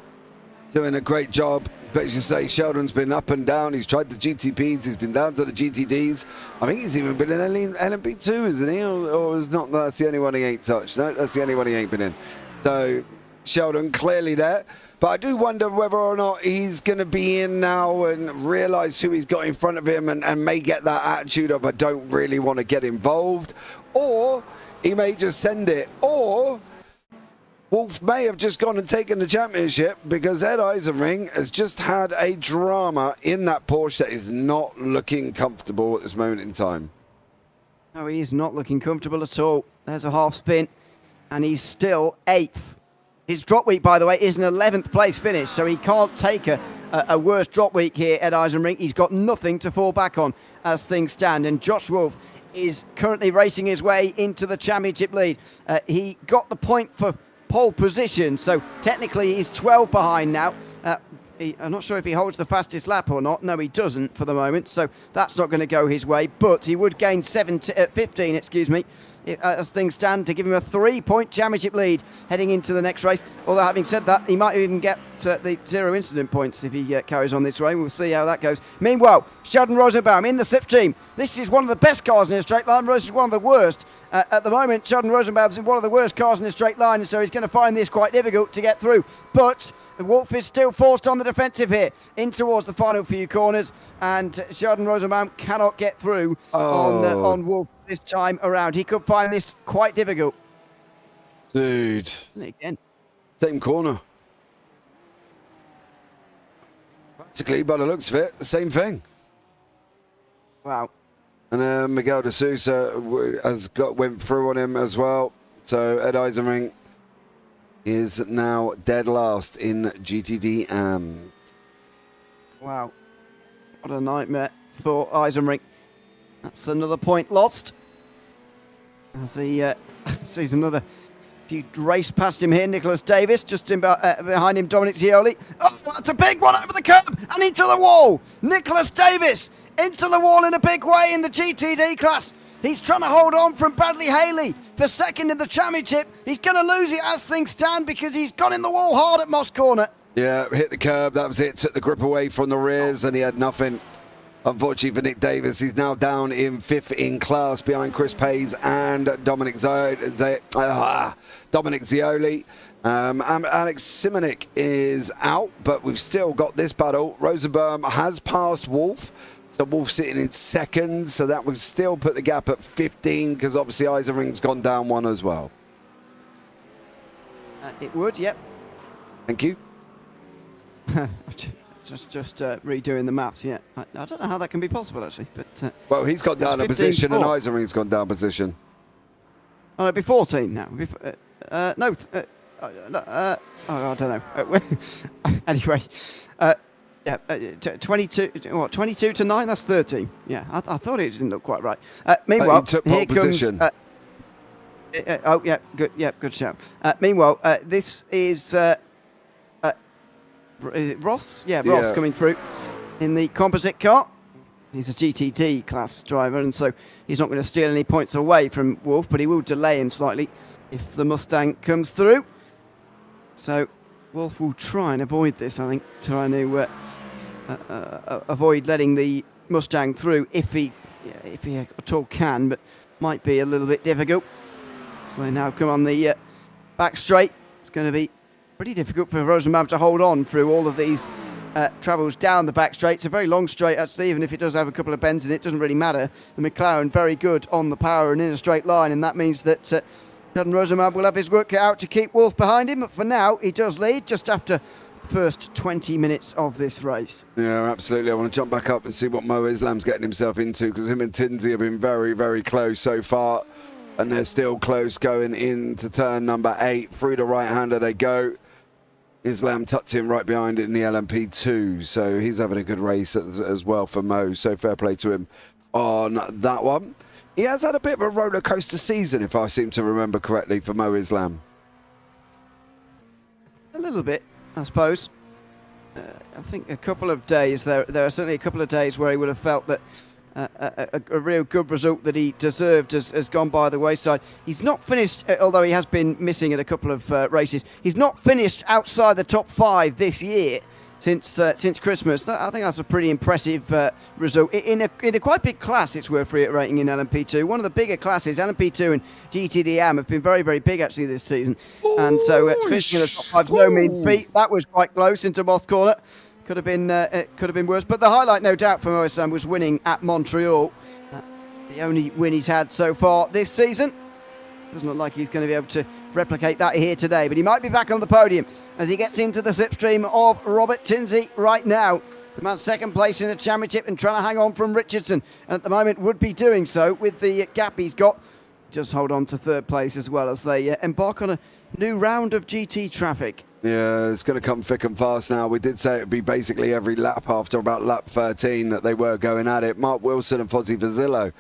S2: doing a great job. But as you say, Sheldon's been up and down. He's tried the GTPs. He's been down to the GTDs. I think he's even been in LMP2, isn't he? Or is not? That's the only one he ain't touched. No, that's the only one he ain't been in. So Sheldon clearly there. But I do wonder whether or not he's going to be in now and realise who he's got in front of him and may get that attitude of, I don't really want to get involved. Or he may just send it. Or Wolf may have just gone and taken the championship because Ed Isering has just had a drama in that Porsche that is not looking comfortable at this moment in time.
S1: No, he is not looking comfortable at all. There's a half spin, and he's still 8th. His drop week, by the way, is an 11th place finish, so he can't take a worse drop week here, Ed Isering. He's got nothing to fall back on as things stand, and Josh Wolf is currently racing his way into the championship lead. He got the point for pole position, so technically he's 12 behind now. I'm not sure if he holds the fastest lap or not. No, he doesn't for the moment, so that's not going to go his way, but he would gain 15 as things stand, to give him a 3-point championship lead heading into the next race. Although, having said that, he might even get the 0 incident points if he carries on this way. We'll see how that goes. Meanwhile, Sheldon Rosenbaum in the slipstream. This is one of the best cars in a straight line versus one of the worst. At the moment, Sheldon Rosenbaum's in one of the worst cars in a straight line, so he's going to find this quite difficult to get through. But Wolf is still forced on the defensive here, in towards the final few corners, and Sheldon Rosenbaum cannot get through on Wolf this time around. He could find this quite difficult.
S2: Dude.
S1: Again.
S2: Same corner. Practically, by the looks of it, the same thing.
S1: Wow.
S2: And Miguel de Sousa went through on him as well. So Ed Isering is now dead last in GTD and...
S1: Wow. What a nightmare for Isering. That's another point lost. As he sees another few race past him here. Nicholas Davis just behind him, Dominic Zioli. Oh, that's a big one over the curb and into the wall. Nicholas Davis into the wall in a big way in the GTD class. He's trying to hold on from Bradley Haley for second in the championship. He's going to lose it as things stand because he's gone in the wall hard at Moss Corner.
S2: Yeah, hit the curb. That was it. Took the grip away from the rears and he had nothing. Unfortunately for Nick Davis, he's now down in 5th in class behind Chris Pays and Dominic Zioli. Alex Simonik is out, but we've still got this battle. Rosenbaum has passed Wolf. So Wolf sitting in 2nd, so that would still put the gap at 15, because obviously Isering's gone down 1 as well.
S1: It would, yep.
S2: Thank you.
S1: just redoing the maths, yeah. I don't know how that can be possible, actually. But
S2: well, he's gone down a position and Isering's gone down a position.
S1: Oh, no, it'll be 14 now. I don't know. Anyway... Yeah, 22 to 9, that's 13. Yeah, I thought it didn't look quite right. Meanwhile,
S2: he took pole position.
S1: Good shout. Meanwhile, this is Ross? Yeah, Ross coming through in the composite car. He's a GTD class driver, and so he's not going to steal any points away from Wolf, but he will delay him slightly if the Mustang comes through. So Wolf will try and avoid this, I think, trying to avoid letting the Mustang through if he at all can, but might be a little bit difficult. So they now come on the back straight. It's going to be pretty difficult for Rosenbaum to hold on through all of these travels down the back straight. It's a very long straight, actually, even if it does have a couple of bends in it, doesn't really matter. The McLaren very good on the power and in a straight line, and that means that Sheldon Rosenbaum will have his work cut out to keep Wolf behind him. But for now, he does lead just after the first 20 minutes of this race.
S2: Yeah, absolutely. I want to jump back up and see what Mo Islam's getting himself into, because him and Tinsey have been very, very close so far, and they're still close going into turn number 8. Through the right-hander they go. Islam tucked him right behind it in the LMP2, so he's having a good race as well for Mo, so fair play to him on that one. He has had a bit of a roller coaster season, if I seem to remember correctly, for Mo Islam.
S1: A little bit, I suppose. I think a couple of days, there are certainly a couple of days where he would have felt that a real good result that he deserved has gone by the wayside. He's not finished, although he has been missing at a couple of races. He's not finished outside the top 5 this year since Christmas. I think that's a pretty impressive result in a quite big class. It's worth reiterating in LMP2. One of the bigger classes, LMP2 and GTD Am have been very, very big actually this season. Ooh, and so finishing in the top 5 is no mean feat. That was quite close into Moss Corner. Could have been worse, but the highlight, no doubt, for Mo Islam was winning at Montreal. The only win he's had so far this season. Doesn't look like he's going to be able to replicate that here today, but he might be back on the podium as he gets into the slipstream of Robert Tinsey right now. The man second place in the championship and trying to hang on from Richardson, and at the moment would be doing so with the gap he's got. Just hold on to third place as well as they embark on a new round of GT traffic.
S2: Yeah, it's going to come thick and fast now. We did say it would be basically every lap after about lap 13 that they were going at it. Mark Wilson and Fozzie Vazillo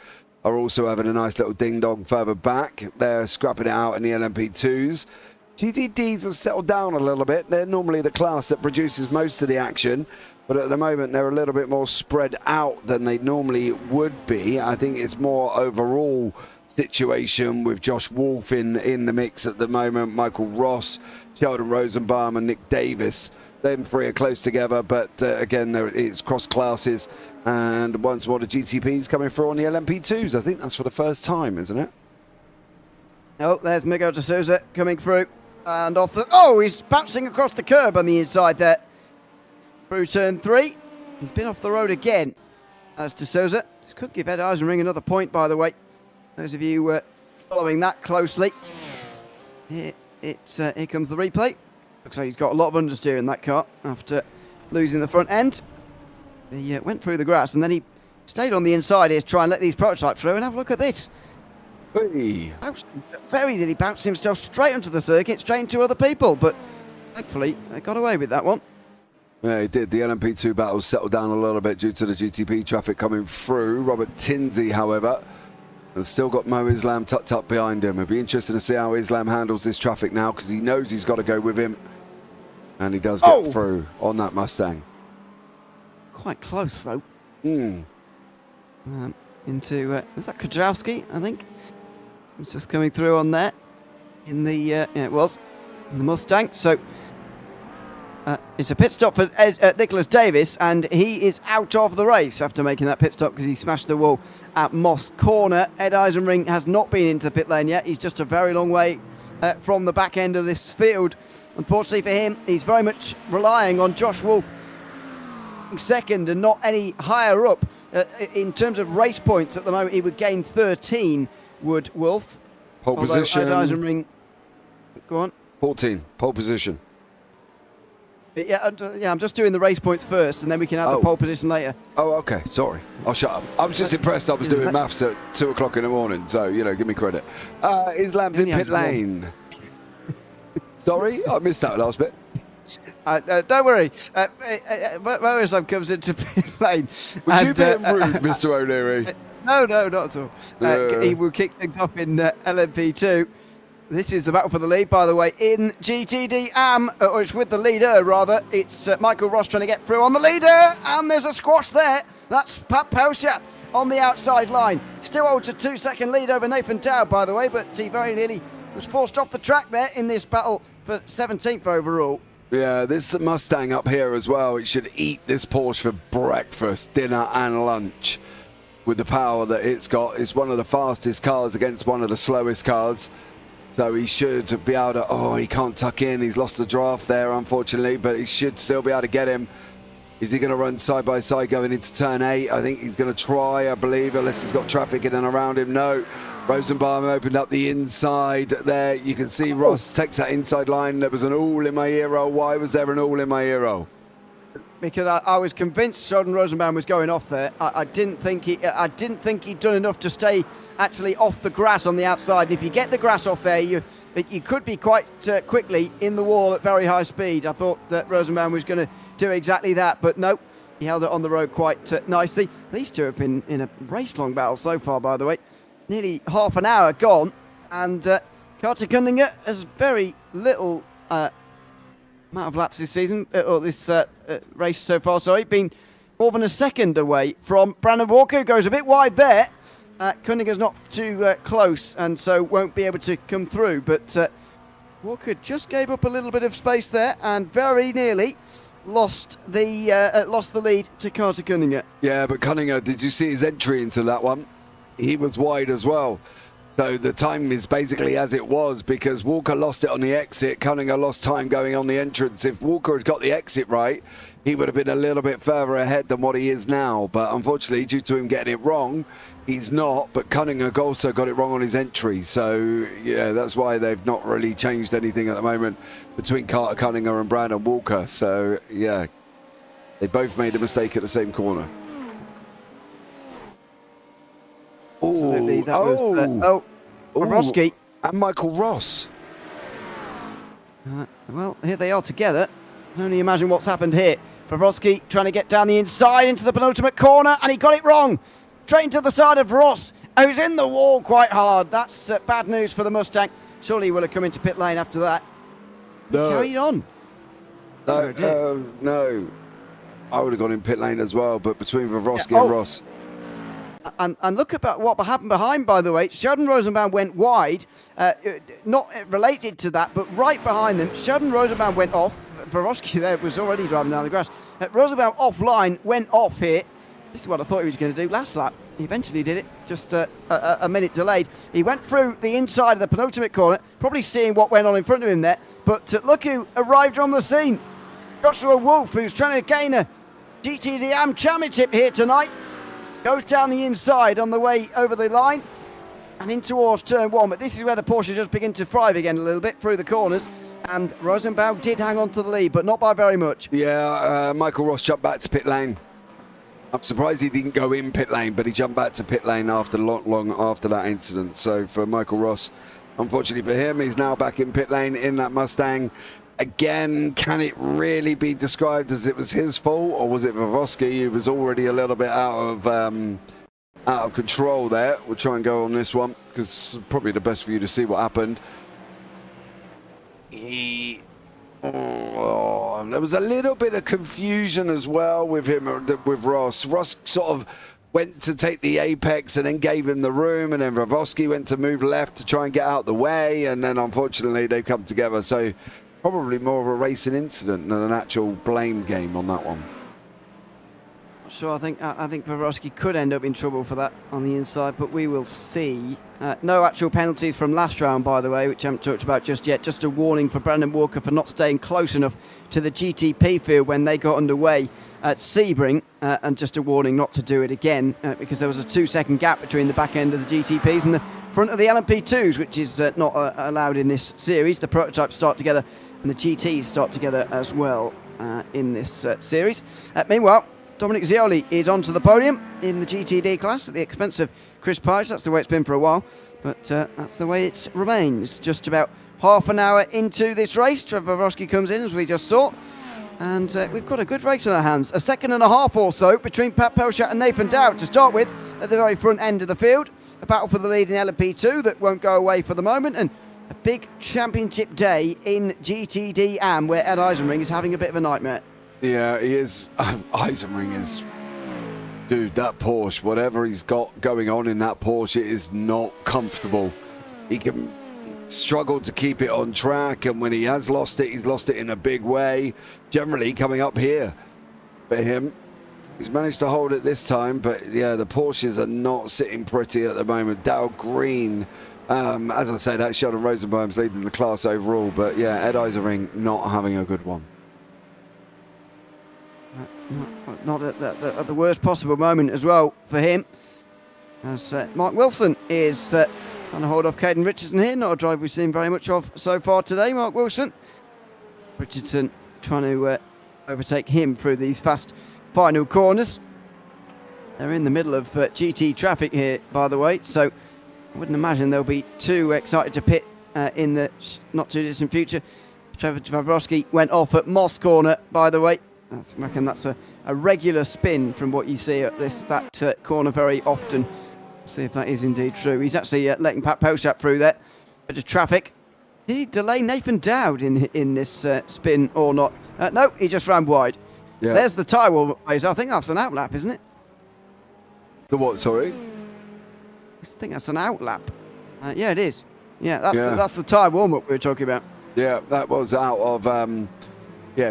S2: are also having a nice little ding-dong further back. They're scrapping it out in the LMP2s. GTDs have settled down a little bit. They're normally the class that produces most of the action, but at the moment they're a little bit more spread out than they normally would be. I think it's more overall situation with Josh Wolf in the mix at the moment. Michael Ross, Sheldon Rosenbaum and Nick Davis. Them three are close together, but again, it's cross classes. And once more, the GTPs coming through on the LMP2s. I think that's for the first time, isn't it?
S1: Oh, there's Miguel de Souza coming through. And off the... Oh, he's bouncing across the curb on the inside there. Through turn 3. He's been off the road again as de Souza. This could give Ed Eisenring another point, by the way. Those of you following that closely. Here comes the replay. Looks like he's got a lot of understeer in that car after losing the front end. He went through the grass and then he stayed on the inside here to try and let these prototypes through. And have a look at this.
S2: Hey.
S1: Very nearly bounced himself straight onto the circuit, straight into other people. But thankfully, they got away with that one.
S2: Yeah, he did. The LMP2 battle settled down a little bit due to the GTP traffic coming through. Robert Tinsey, however, has still got Mo Islam tucked up behind him. It'll be interesting to see how Islam handles this traffic now, because he knows he's got to go with him. And he does get through on that Mustang.
S1: Quite close, though.
S2: Was
S1: that Kudrowski, I think? He was just coming through on there. In the, yeah, it was. In the Mustang. So, it's a pit stop for Nicholas Davis, and he is out of the race after making that pit stop because he smashed the wall at Moss Corner. Ed Eisenring has not been into the pit lane yet. He's just a very long way from the back end of this field. Unfortunately for him, he's very much relying on Josh Wolf second and not any higher up. In terms of race points at the moment, he would gain 13, would Wolf.
S2: Pole position.
S1: Ed Eisenring, go on.
S2: 14, pole position.
S1: Yeah, I'm just doing the race points first, and then we can have the pole position later.
S2: Oh, okay. Sorry. I'll shut up. I was just impressed I was doing maths at 2 o'clock in the morning, so, give me credit. Islam's in pit lane. Sorry? I missed that last bit.
S1: Don't worry. Mo Islam comes into pit lane.
S2: Was you being rude, Mr. O'Leary?
S1: No, not at all. He will kick things off in LMP2. This is the battle for the lead, by the way, in GTD Am, or it's with the leader, rather. It's Michael Ross trying to get through on the leader, and there's a squash there. That's Pat Pelchat on the outside line. Still holds a 2-second lead over Nathan Dowd, by the way, but he very nearly was forced off the track there in this battle for 17th overall.
S2: Yeah, this Mustang up here as well. It should eat this Porsche for breakfast, dinner, and lunch with the power that it's got. It's one of the fastest cars against one of the slowest cars. So he should be able to, he can't tuck in. He's lost the draft there, unfortunately, but he should still be able to get him. Is he going to run side by side going into turn 8? I think he's going to try, I believe, unless he's got traffic in and around him. No. Rosenbaum opened up the inside there. You can see Ross takes that inside line. There was an all in my ear. Why was there an all in my ear?
S1: Because I was convinced Sheldon Rosenbaum was going off there. I didn't think he'd done enough to stay actually off the grass on the outside. And if you get the grass off there, you could be quite quickly in the wall at very high speed. I thought that Rosenbaum was going to do exactly that, but no, he held it on the road quite nicely. These two have been in a race-long battle so far, by the way. Nearly half an hour gone, and Carter Cunningham has very little amount of laps this season, or this race so far, been more than a second away from Brandon Walker, who goes a bit wide there. Cunningham's not too close, and so won't be able to come through, but Walker just gave up a little bit of space there, and very nearly lost the lead to Carter Cunningham.
S2: Yeah, but Cunningham, did you see his entry into that one? He was wide as well. So the time is basically as it was, because Walker lost it on the exit. Cunningham lost time going on the entrance. If Walker had got the exit right, he would have been a little bit further ahead than what he is now. But unfortunately, due to him getting it wrong, he's not. But Cunningham also got it wrong on his entry. So, yeah, that's why they've not really changed anything at the moment between Carter Cunningham and Brandon Walker. So, yeah, they both made a mistake at the same corner.
S1: Absolutely, that was Borowski
S2: and Michael Ross.
S1: Well, here they are together. I can only imagine what's happened here. Borowski trying to get down the inside into the penultimate corner, and he got it wrong. Straight into the side of Ross, who's in the wall quite hard. That's bad news for the Mustang. Surely he will have come into pit lane after that.
S2: No.
S1: Carried on.
S2: No. I would have gone in pit lane as well, but between Borowski and Ross.
S1: And look at what happened behind, by the way. Sheldon Rosenbaum went wide, not related to that, but right behind them. Sheldon Rosenbaum went off. Borowski there was already driving down the grass. Rosenbaum offline, went off here. This is what I thought he was going to do last lap. He eventually did it, just a minute delayed. He went through the inside of the penultimate corner, probably seeing what went on in front of him there. But look who arrived on the scene. Joshua Wolf, who's trying to gain a GTD Am Championship here tonight. Goes down the inside on the way over the line and in towards turn 1. But this is where the Porsche just begin to thrive again a little bit through the corners. And Rosenbaum did hang on to the lead, but not by very much.
S2: Yeah, Michael Ross jumped back to pit lane. I'm surprised he didn't go in pit lane, but he jumped back to pit lane after long after that incident. So for Michael Ross, unfortunately for him, he's now back in pit lane in that Mustang. Again, can it really be described as it was his fault, or was it Borowski who was already a little bit out of control there? We'll try and go on this one because it's probably the best for you to see what happened. There was a little bit of confusion as well with him, with Ross. Ross sort of went to take the apex and then gave him the room, and then Borowski went to move left to try and get out the way, and then unfortunately they come together. So probably more of a racing incident than an actual blame game on that one.
S1: So I think Borowski could end up in trouble for that on the inside, but we will see. No actual penalties from last round, by the way, which I haven't talked about just yet. Just a warning for Brandon Walker for not staying close enough to the GTP field when they got underway at Sebring, and just a warning not to do it again, because there was a 2-second gap between the back end of the GTPs and the front of the LMP2s, which is not allowed in this series. The prototypes start together and the GTs start together as well in this series. Meanwhile, Dominic Zioli is onto the podium in the GTD class at the expense of Chris Page. That's the way it's been for a while, but that's the way it remains. Just about half an hour into this race, Trevor Borowski comes in, as we just saw, and we've got a good race on our hands. A second and a half or so between Pat Pelchat and Nathan Dowd to start with at the very front end of the field. A battle for the lead in LMP2 that won't go away for the moment, and a big championship day in GTD Am, where Ed Eisenring is having a bit of a nightmare.
S2: Yeah, he is. Eisenring is... Dude, that Porsche, whatever he's got going on in that Porsche, it is not comfortable. He can struggle to keep it on track, and when he has lost it, he's lost it in a big way. Generally, coming up here for him. He's managed to hold it this time, but yeah, the Porsches are not sitting pretty at the moment. Dow Green As I said, that's Sheldon Rosenbaum's leading the class overall, but yeah, Ed Isering not having a good one.
S1: Not at the worst possible moment as well for him. As Mark Wilson is trying to hold off Caden Richardson here. Not a drive we've seen very much of so far today, Mark Wilson. Richardson trying to overtake him through these fast final corners. They're in the middle of GT traffic here, by the way, so I wouldn't imagine they'll be too excited to pit in the not too distant future. Trevor Tavrovsky went off at Moss corner, by the way. I reckon that's a regular spin from what you see at that corner very often. See if that is indeed true. He's actually letting Pat Poshat through there. Bit of traffic. Did he delay Nathan Dowd in this spin or not? No, he just ran wide. Yeah. There's the tyre wall. I think that's an outlap, isn't it?
S2: The what, sorry?
S1: I think that's an outlap. Yeah, it is. Yeah, that's the tyre warm-up we were talking about.
S2: Yeah, that was out of,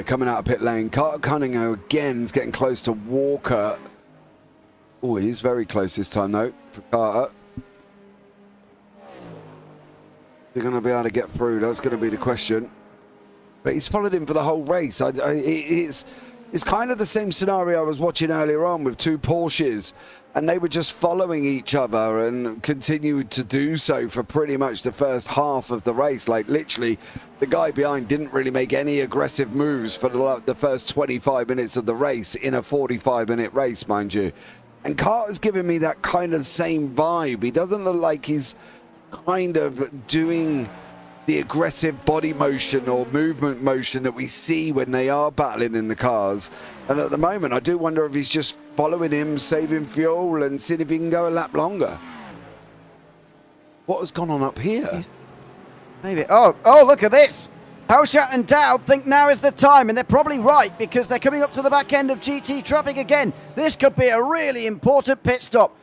S2: coming out of pit lane. Carter Cunningham again is getting close to Walker. Oh, he's very close this time, though, for Carter. They're going to be able to get through. That's going to be the question. But he's followed him for the whole race. It's kind of the same scenario I was watching earlier on with two Porsches, and they were just following each other and continued to do so for pretty much the first half of the race. Like, literally, the guy behind didn't really make any aggressive moves for the first 25 minutes of the race in a 45-minute race, mind you. And Carter's giving me that kind of same vibe. He doesn't look like he's kind of doing the aggressive body motion or movement motion that we see when they are battling in the cars. And at the moment, I do wonder if he's just following him, saving fuel, and seeing if he can go a lap longer. What has gone on up here?
S1: Maybe. Oh, look at this. Poshat and Dowd think now is the time, and they're probably right because they're coming up to the back end of GT traffic again. This could be a really important pit stop.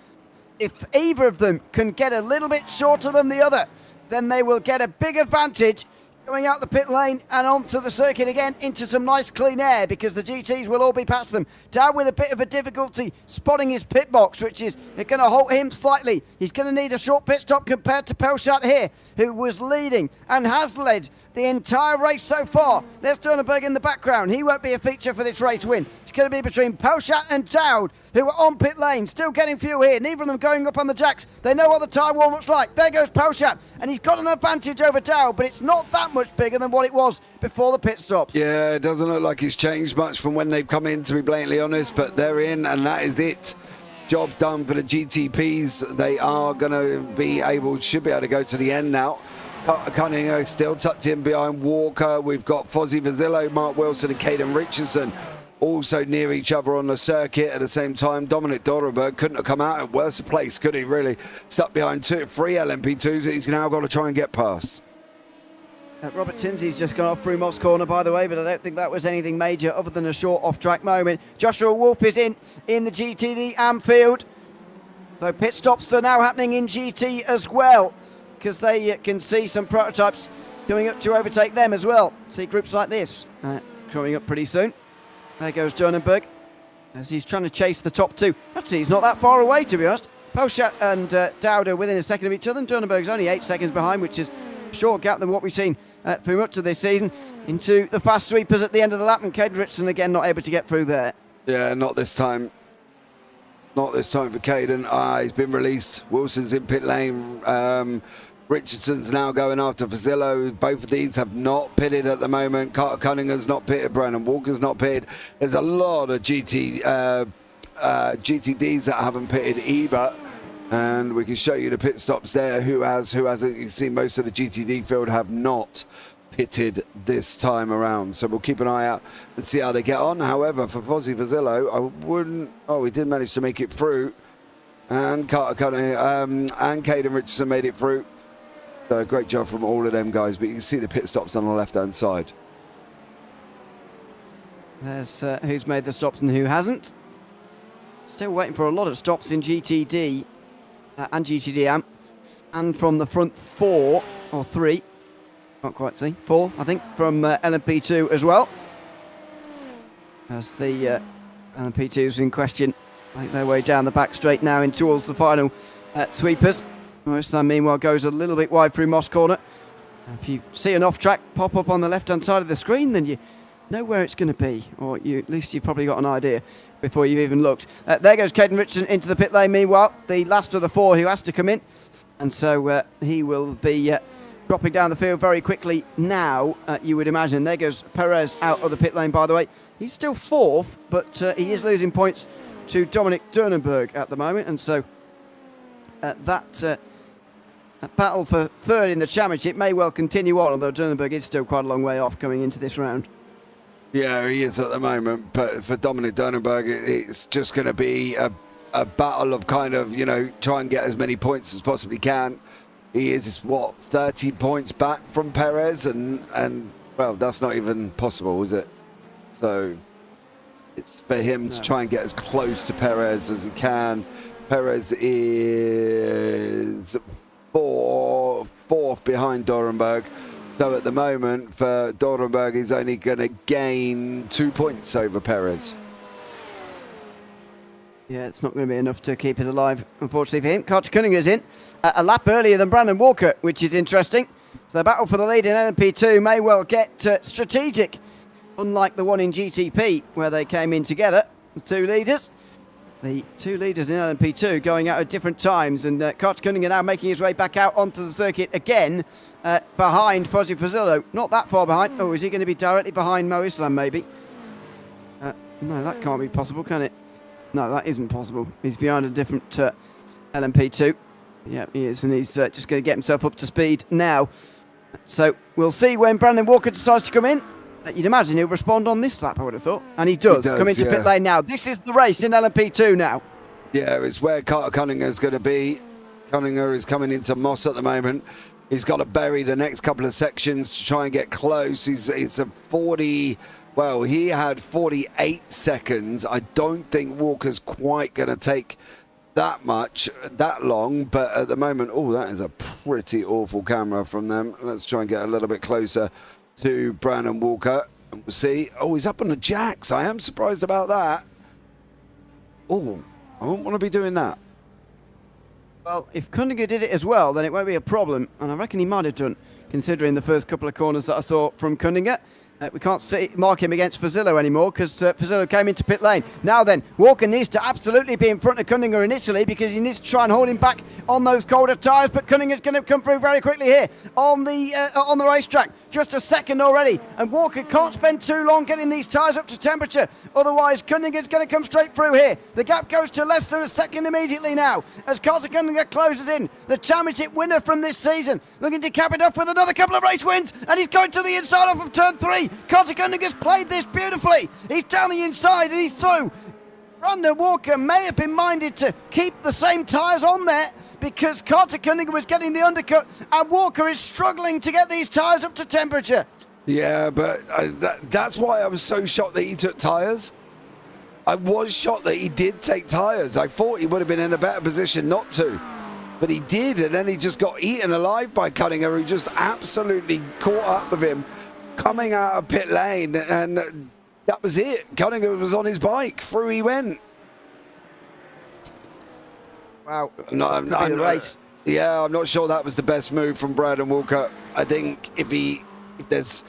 S1: If either of them can get a little bit shorter than the other, then they will get a big advantage going out the pit lane and onto the circuit again into some nice clean air because the GTs will all be past them. Down with a bit of a difficulty spotting his pit box, which is going to halt him slightly. He's going to need a short pit stop compared to Poshat here, who was leading and has led the entire race so far. There's Sternberg in the background. He won't be a feature for this race win. It's going to be between Poshat and Dowd, who are on pit lane, still getting fuel here. Neither of them going up on the jacks. They know what the tyre warm-up's like. There goes Poshat, and he's got an advantage over Dowd, but it's not that much bigger than what it was before the pit stops.
S2: Yeah, it doesn't look like it's changed much from when they've come in, to be blatantly honest, but they're in, and that is it. Job done for the GTPs. They are going to should be able to go to the end now. Cunningham still tucked in behind Walker. We've got Fozzie Vazzillo, Mark Wilson and Caden Richardson also near each other on the circuit at the same time. Dominic Dorenberg couldn't have come out in worse a place, could he, really? Stuck behind three LMP2s that he's now got to try and get past.
S1: Robert Tinsley's just gone off through Moss corner, by the way, but I don't think that was anything major other than a short off-track moment. Joshua Wolf is in the GTD Anfield. Though pit stops are now happening in GT as well, because they can see some prototypes coming up to overtake them as well. See groups like this coming up pretty soon. There goes Jernenberg as he's trying to chase the top two. Actually, he's not that far away, to be honest. Poshat and Dowd are within a second of each other, and Jernenberg's only 8 seconds behind, which is a short gap than what we've seen through much of this season. Into the fast sweepers at the end of the lap, and Caden Richardson again not able to get through there.
S2: Yeah, not this time. Not this time for Caden. He's been released. Wilson's in pit lane. Richardson's now going after Fazzillo. Both of these have not pitted at the moment. Carter Cunningham's not pitted. Brandon Walker's not pitted. There's a lot of GTDs that haven't pitted either. And we can show you the pit stops there. Who hasn't? You can see most of the GTD field have not pitted this time around. So we'll keep an eye out and see how they get on. However, for Fozzie Fazzillo, I wouldn't... Oh, he did manage to make it through. And Carter Cunningham and Caden Richardson made it through. So a great job from all of them guys, but you can see the pit stops on the left-hand side.
S1: There's who's made the stops and who hasn't. Still waiting for a lot of stops in GTD and GTD AMP. And from the front 4 or 3, can't quite see, 4 I think, from LMP2 as well. As the LMP2s in question make their way down the back straight now in towards the final sweepers. Moislan, meanwhile, goes a little bit wide through Moss corner. If you see an off-track pop up on the left-hand side of the screen, then you know where it's going to be, or at least you've probably got an idea before you've even looked. There goes Caden Richardson into the pit lane, meanwhile, the last of the four who has to come in. And so he will be dropping down the field very quickly now, you would imagine. There goes Perez out of the pit lane, by the way. He's still fourth, but he is losing points to Dominic Durnenberg at the moment. And so that battle for third in the championship may well continue on, although Durnenberg is still quite a long way off coming into this round.
S2: Yeah, he is at the moment. But for Dominic Durnenberg, it's just going to be a battle of kind of, try and get as many points as possibly can. He is, 30 points back from Perez, and well, that's not even possible, is it? So it's for him to try and get as close to Perez as he can. Perez is fourth behind Dorenberg. So at the moment, for Dorenberg, he's only going to gain 2 points over Perez.
S1: Yeah, it's not going to be enough to keep it alive, unfortunately for him. Carter Cunningham is in a lap earlier than Brandon Walker, which is interesting. So the battle for the lead in LMP2 may well get strategic, unlike the one in GTP, where they came in together, the two leaders. The two leaders in LMP2 going out at different times, and Carter Cunningham now making his way back out onto the circuit again, behind Fozzie Fazillo. Not that far behind. Oh, is he going to be directly behind Mo Islam, maybe? No, that can't be possible, can it? No, that isn't possible. He's behind a different LMP2. Yeah, he is, and he's just going to get himself up to speed now. So we'll see when Brandon Walker decides to come in. You'd imagine he'll respond on this lap, I would have thought. And he does come into pit lane now. This is the race in LMP2 now. Yeah,
S2: it's where Carter Cunningham is going to be. Cunningham is coming into Moss at the moment. He's got to bury the next couple of sections to try and get close. It's a 40... Well, he had 48 seconds. I don't think Walker's quite going to take that long. But at the moment, that is a pretty awful camera from them. Let's try and get a little bit closer to Brandon Walker. And we'll see. He's up on the jacks. I am surprised about that. I won't want to be doing that.
S1: Well, if Cunningham did it as well, then it won't be a problem. And I reckon he might have done, considering the first couple of corners that I saw from Cunningham. We can't mark him against Fazillo anymore because Fazillo came into pit lane. Now then, Walker needs to absolutely be in front of Cunningham initially because he needs to try and hold him back on those colder tyres. But Cunningham's going to come through very quickly here on the racetrack. Just a second already. And Walker can't spend too long getting these tyres up to temperature. Otherwise, Cunningham's going to come straight through here. The gap goes to less than a second immediately now as Carter Cunningham closes in. The championship winner from this season. Looking to cap it off with another couple of race wins. And he's going to the inside off of turn 3. Carter Cunningham's played this beautifully. He's down the inside and he's through. Brandon Walker may have been minded to keep the same tyres on there because Carter Cunningham was getting the undercut and Walker is struggling to get these tyres up to temperature.
S2: Yeah, but that's why I was so shocked that he took tyres. I was shocked that he did take tyres. I thought he would have been in a better position not to. But he did, and then he just got eaten alive by Cunningham, who just absolutely caught up with him coming out of pit lane, and that was it. Cunningham was on his bike. Through he went.
S1: Wow.
S2: I'm not sure that was the best move from Brandon Walker. I think if there's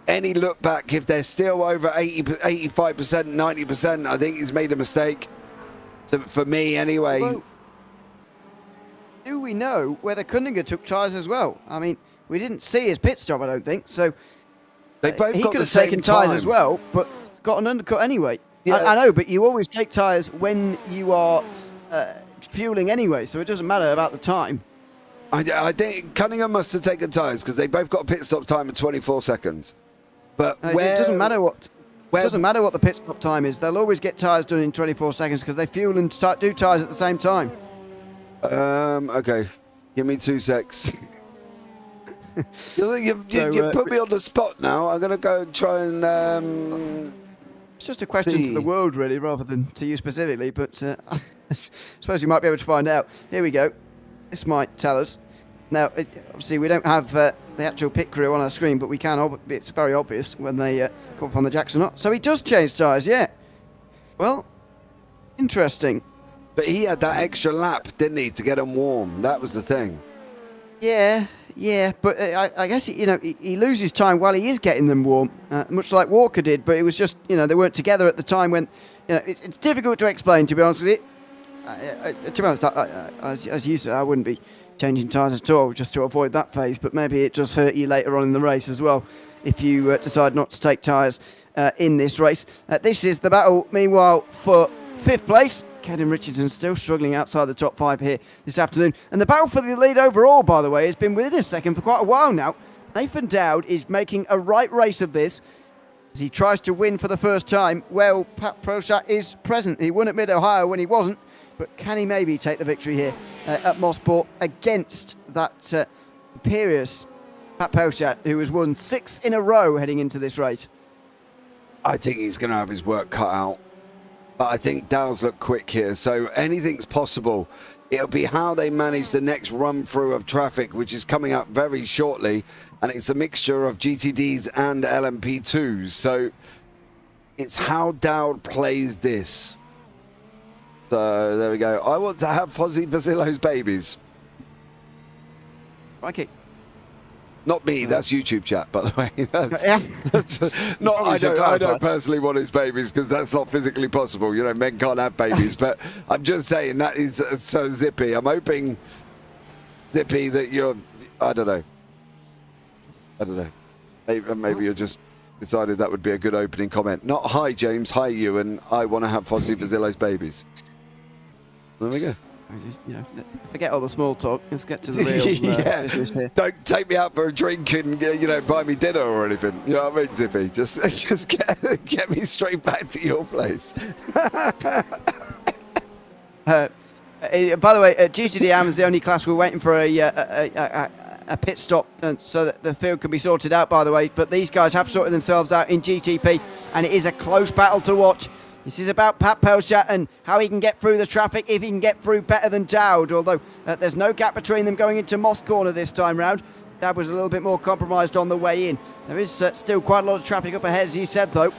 S2: any look back, if they're still over 80, 85%, 90%, I think he's made a mistake. So for me, anyway.
S1: Although, do we know whether Cunningham took tyres as well? I mean, we didn't see his pit stop, I don't think. So
S2: they both
S1: he
S2: got
S1: could
S2: the
S1: have
S2: same
S1: taken tyres
S2: time
S1: as well, but got an undercut anyway.
S2: Yeah.
S1: I know, but you always take tyres when you are fueling anyway, so it doesn't matter about the time.
S2: I think Cunningham must have taken tyres because they both got a pit stop time of 24 seconds. But
S1: it doesn't matter what. It doesn't matter what the pit stop time is. They'll always get tyres done in 24 seconds because they fuel and do tyres at the same time.
S2: Okay. Give me 2 secs. You put me on the spot now. I'm going to go and try and...
S1: It's just a question to the world, really, rather than to you specifically. But I suppose you might be able to find out. Here we go. This might tell us. Now, obviously, we don't have the actual pit crew on our screen, but we can. It's very obvious when they come up on the jacks or not. So he does change tyres, yeah. Well, interesting.
S2: But he had that extra lap, didn't he, to get him warm? That was the thing.
S1: Yeah, but I guess, he loses time while he is getting them warm, much like Walker did, but it was just, they weren't together at the time when, it's difficult to explain, to be honest with you. To be honest, as you said, I wouldn't be changing tyres at all just to avoid that phase, but maybe it just hurt you later on in the race as well if you decide not to take tyres in this race. This is the battle, meanwhile, for 5th place. Caden Richardson still struggling outside the top 5 here this afternoon. And the battle for the lead overall, by the way, has been within a second for quite a while now. Nathan Dowd is making a right race of this as he tries to win for the first time. Well, Pat Prosat is present. He won at Mid-Ohio when he wasn't. But can he maybe take the victory here at Mosport against that imperious Pat Prosat, who has won 6 in a row heading into this race?
S2: I think he's going to have his work cut out. But I think Dow's look quick here, so anything's possible. It'll be how they manage the next run through of traffic, which is coming up very shortly, and it's a mixture of GTDs and LMP2s. So it's how Dowd plays this. So there we go. I want to have Fozzie Vasillo's babies.
S1: Okay.
S2: Not me, that's YouTube chat, by the way. That's not.
S1: Probably
S2: I don't personally want his babies because that's not physically possible. Men can't have babies. But I'm just saying that is so Zippy. I'm hoping, Zippy, that you're. I don't know. Maybe you just decided that would be a good opening comment. Not hi James, hi Ewan. I want to have Fozzie Vasillo's babies. There we go.
S1: Just, forget all the small talk. Let's get to the real business here.
S2: Don't take me out for a drink and buy me dinner or anything. You know what I mean, Zippy? Just get me straight back to your place.
S1: By the way, GTD AM is the only class we're waiting for a pit stop so that the field can be sorted out, by the way. But these guys have sorted themselves out in GTP, and it is a close battle to watch. This is about Pat Prosat and how he can get through the traffic, if he can get through better than Dowd, although there's no gap between them going into Moss Corner this time round. Dowd was a little bit more compromised on the way in. There is still quite a lot of traffic up ahead, as you said, though.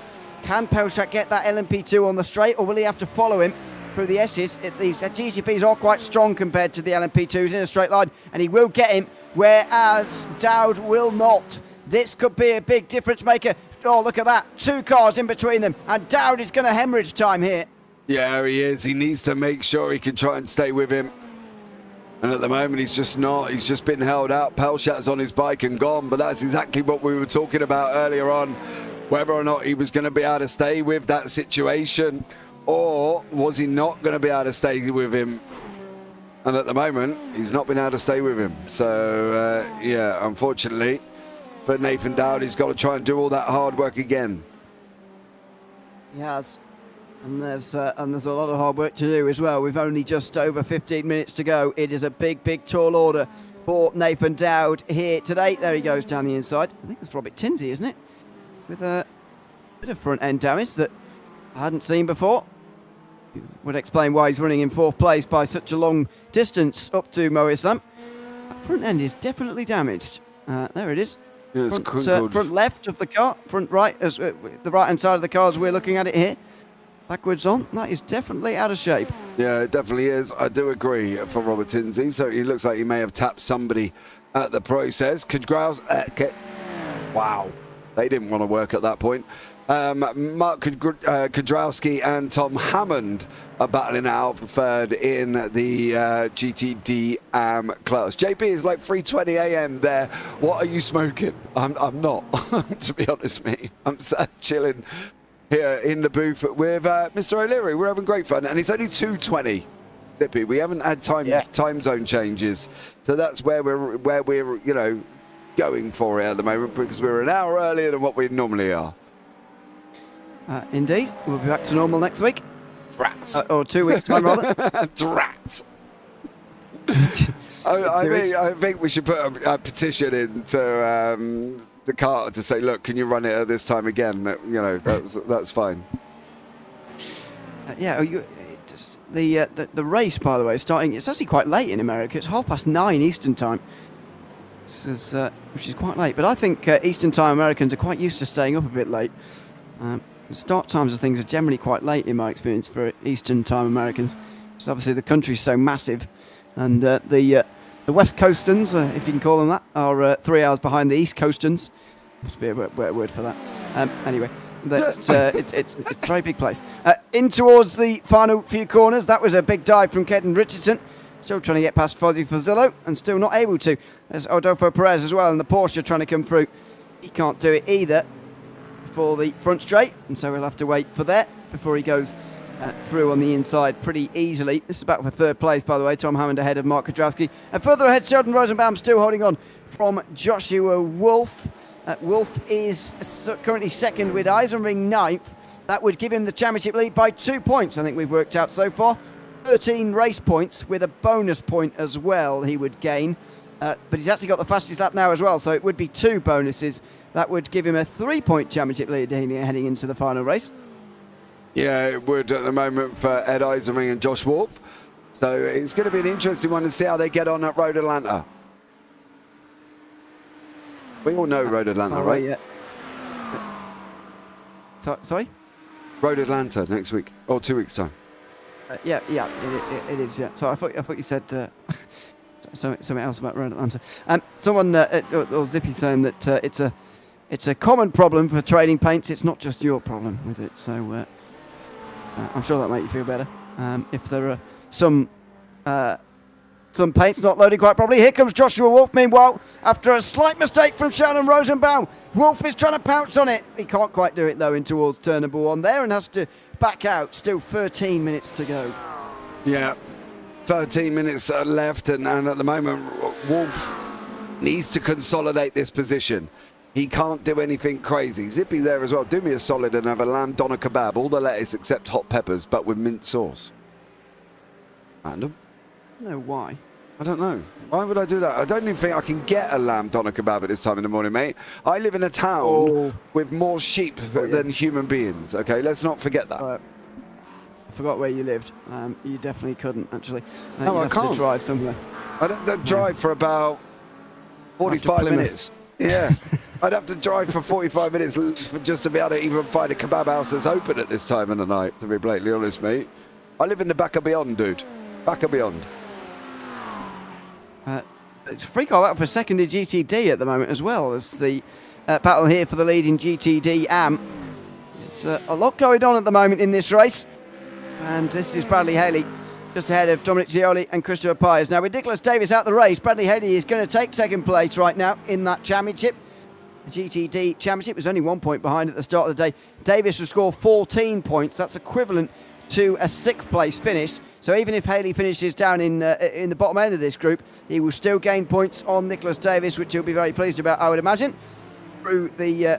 S1: Can Prosat get that LMP2 on the straight, or will he have to follow him through the S's? These GTPs are quite strong compared to the LMP2s in a straight line, and he will get him, whereas Dowd will not. This could be a big difference maker. Oh, look at that. 2 cars in between them. And Dowd is going to hemorrhage time here.
S2: Yeah, he is. He needs to make sure he can try and stay with him. And at the moment, he's just not. He's just been held out. Prosat's on his bike and gone. But that's exactly what we were talking about earlier on. Whether or not he was going to be able to stay with that situation. Or was he not going to be able to stay with him? And at the moment, he's not been able to stay with him. So, yeah, unfortunately, for Nathan Dowd, he's got to try and do all that hard work again.
S1: He has. And there's a lot of hard work to do as well. We've only just over 15 minutes to go. It is a big, big tall order for Nathan Dowd here today. There he goes down the inside. I think it's Robert Tinsey, isn't it? With a bit of front end damage that I hadn't seen before. It would explain why he's running in 4th place by such a long distance up to Mo Islam. That front end is definitely damaged. There it is.
S2: Yeah,
S1: front left of the car, front right, as the right hand side of the car as we're looking at it here. Backwards on, that is definitely out of shape.
S2: Yeah, it definitely is. I do agree for Robert Tinsey. So he looks like he may have tapped somebody at the process. Wow, they didn't want to work at that point. Mark Kudrowski and Tom Hammond are battling out for 3rd in the GTD AM class. JP is like 3:20 a.m. there. What are you smoking? I'm not, to be honest, mate. I'm sat chilling here in the booth with Mr. O'Leary. We're having great fun, and it's only 2:20. Zippy, we haven't had time zone changes, so that's where we're going for it at the moment, because we're an hour earlier than what we normally are.
S1: Indeed. We'll be back to normal next week.
S2: Drats.
S1: Or 2 weeks' time, rather.
S2: Drats. I think we should put a petition into the Carter to say, look, can you run it at this time again? That's fine. The race, by the way, is starting. It's actually quite late in America. It's 9:30 Eastern time. This is, which is quite late. But I think Eastern time Americans are quite used to staying up a bit late. Start times of things are generally quite late in my experience for Eastern time Americans.
S1: because obviously the country's so massive, and the West Coastans, if you can call them that, are 3 hours behind the East Coastans. Must be a word for that. Anyway, it's a very big place. In towards the final few corners. That was a big dive from Caden Richardson. Still trying to get past Fozzie Fazillo and still not able to. There's Adolfo Perez as well, and the Porsche trying to come through. He can't do it either for the front straight, and so we'll have to wait for that before he goes through on the inside pretty easily. This is back for third place, by the way. Tom Hammond ahead of Mark Kudrowski. And further ahead, Sheldon Rosenbaum still holding on from Joshua Wolf. Wolf is currently second with Eisenring ninth. That would give him the championship lead by 2 points, I think we've worked out so far. 13 race points with a bonus point as well he would gain. But he's actually got the fastest lap now as well, so it would be 2 bonuses. That would give him a 3-point championship lead heading into the final race.
S2: Yeah, it would at the moment for Ed Eisenring and Josh Wolf. So it's going to be an interesting one to see how they get on at Road Atlanta. We all know Road Atlanta, right?
S1: Yeah. Sorry?
S2: Road Atlanta next week, or 2 weeks' time.
S1: Yeah, it is, yeah. So I thought you said something else about Road Atlanta. Someone, or Zippy, saying that it's a common problem for trading paints. It's not just your problem with it. So I'm sure that'll make you feel better. If there are some paints not loaded quite properly. Here comes Joshua Wolf, meanwhile, after a slight mistake from Sheldon Rosenbaum. Wolf is trying to pounce on it. He can't quite do it, though, in towards turn number 1 there, and has to back out. Still 13 minutes to go.
S2: Yeah, 13 minutes left, and at the moment, Wolf needs to consolidate this position. He can't do anything crazy. Zippy there as well. Do me a solid and have a lamb doner kebab, all the lettuce except hot peppers, but with mint sauce. Random.
S1: No, why?
S2: I don't know. Why would I do that? I don't even think I can get a lamb doner kebab at this time in the morning, mate. I live in a town with more sheep than human beings. Okay, let's not forget that.
S1: I forgot where you lived. You definitely couldn't, actually.
S2: No, I can't.
S1: To drive somewhere.
S2: I'd have to drive for about 45 minutes. Yeah, I'd have to drive for 45 minutes just to be able to even find a kebab house that's open at this time of the night, to be blatantly honest, mate. I live in the back of beyond, dude. Back of beyond.
S1: It's free car battle for second in GTD at the moment as well as the battle here for the lead in GTD AM. It's a lot going on at the moment in this race, and this is Bradley Haley just ahead of Dominic Zioli and Christopher Pyers. Now with Nicholas Davis out the race, Bradley Haley is going to take second place right now in that championship. The GTD championship was only 1 point behind at the start of the day. Davis will score 14 points. That's equivalent to a 6th place finish. So even if Haley finishes down in the bottom end of this group, he will still gain points on Nicholas Davis, which he'll be very pleased about, I would imagine. Through the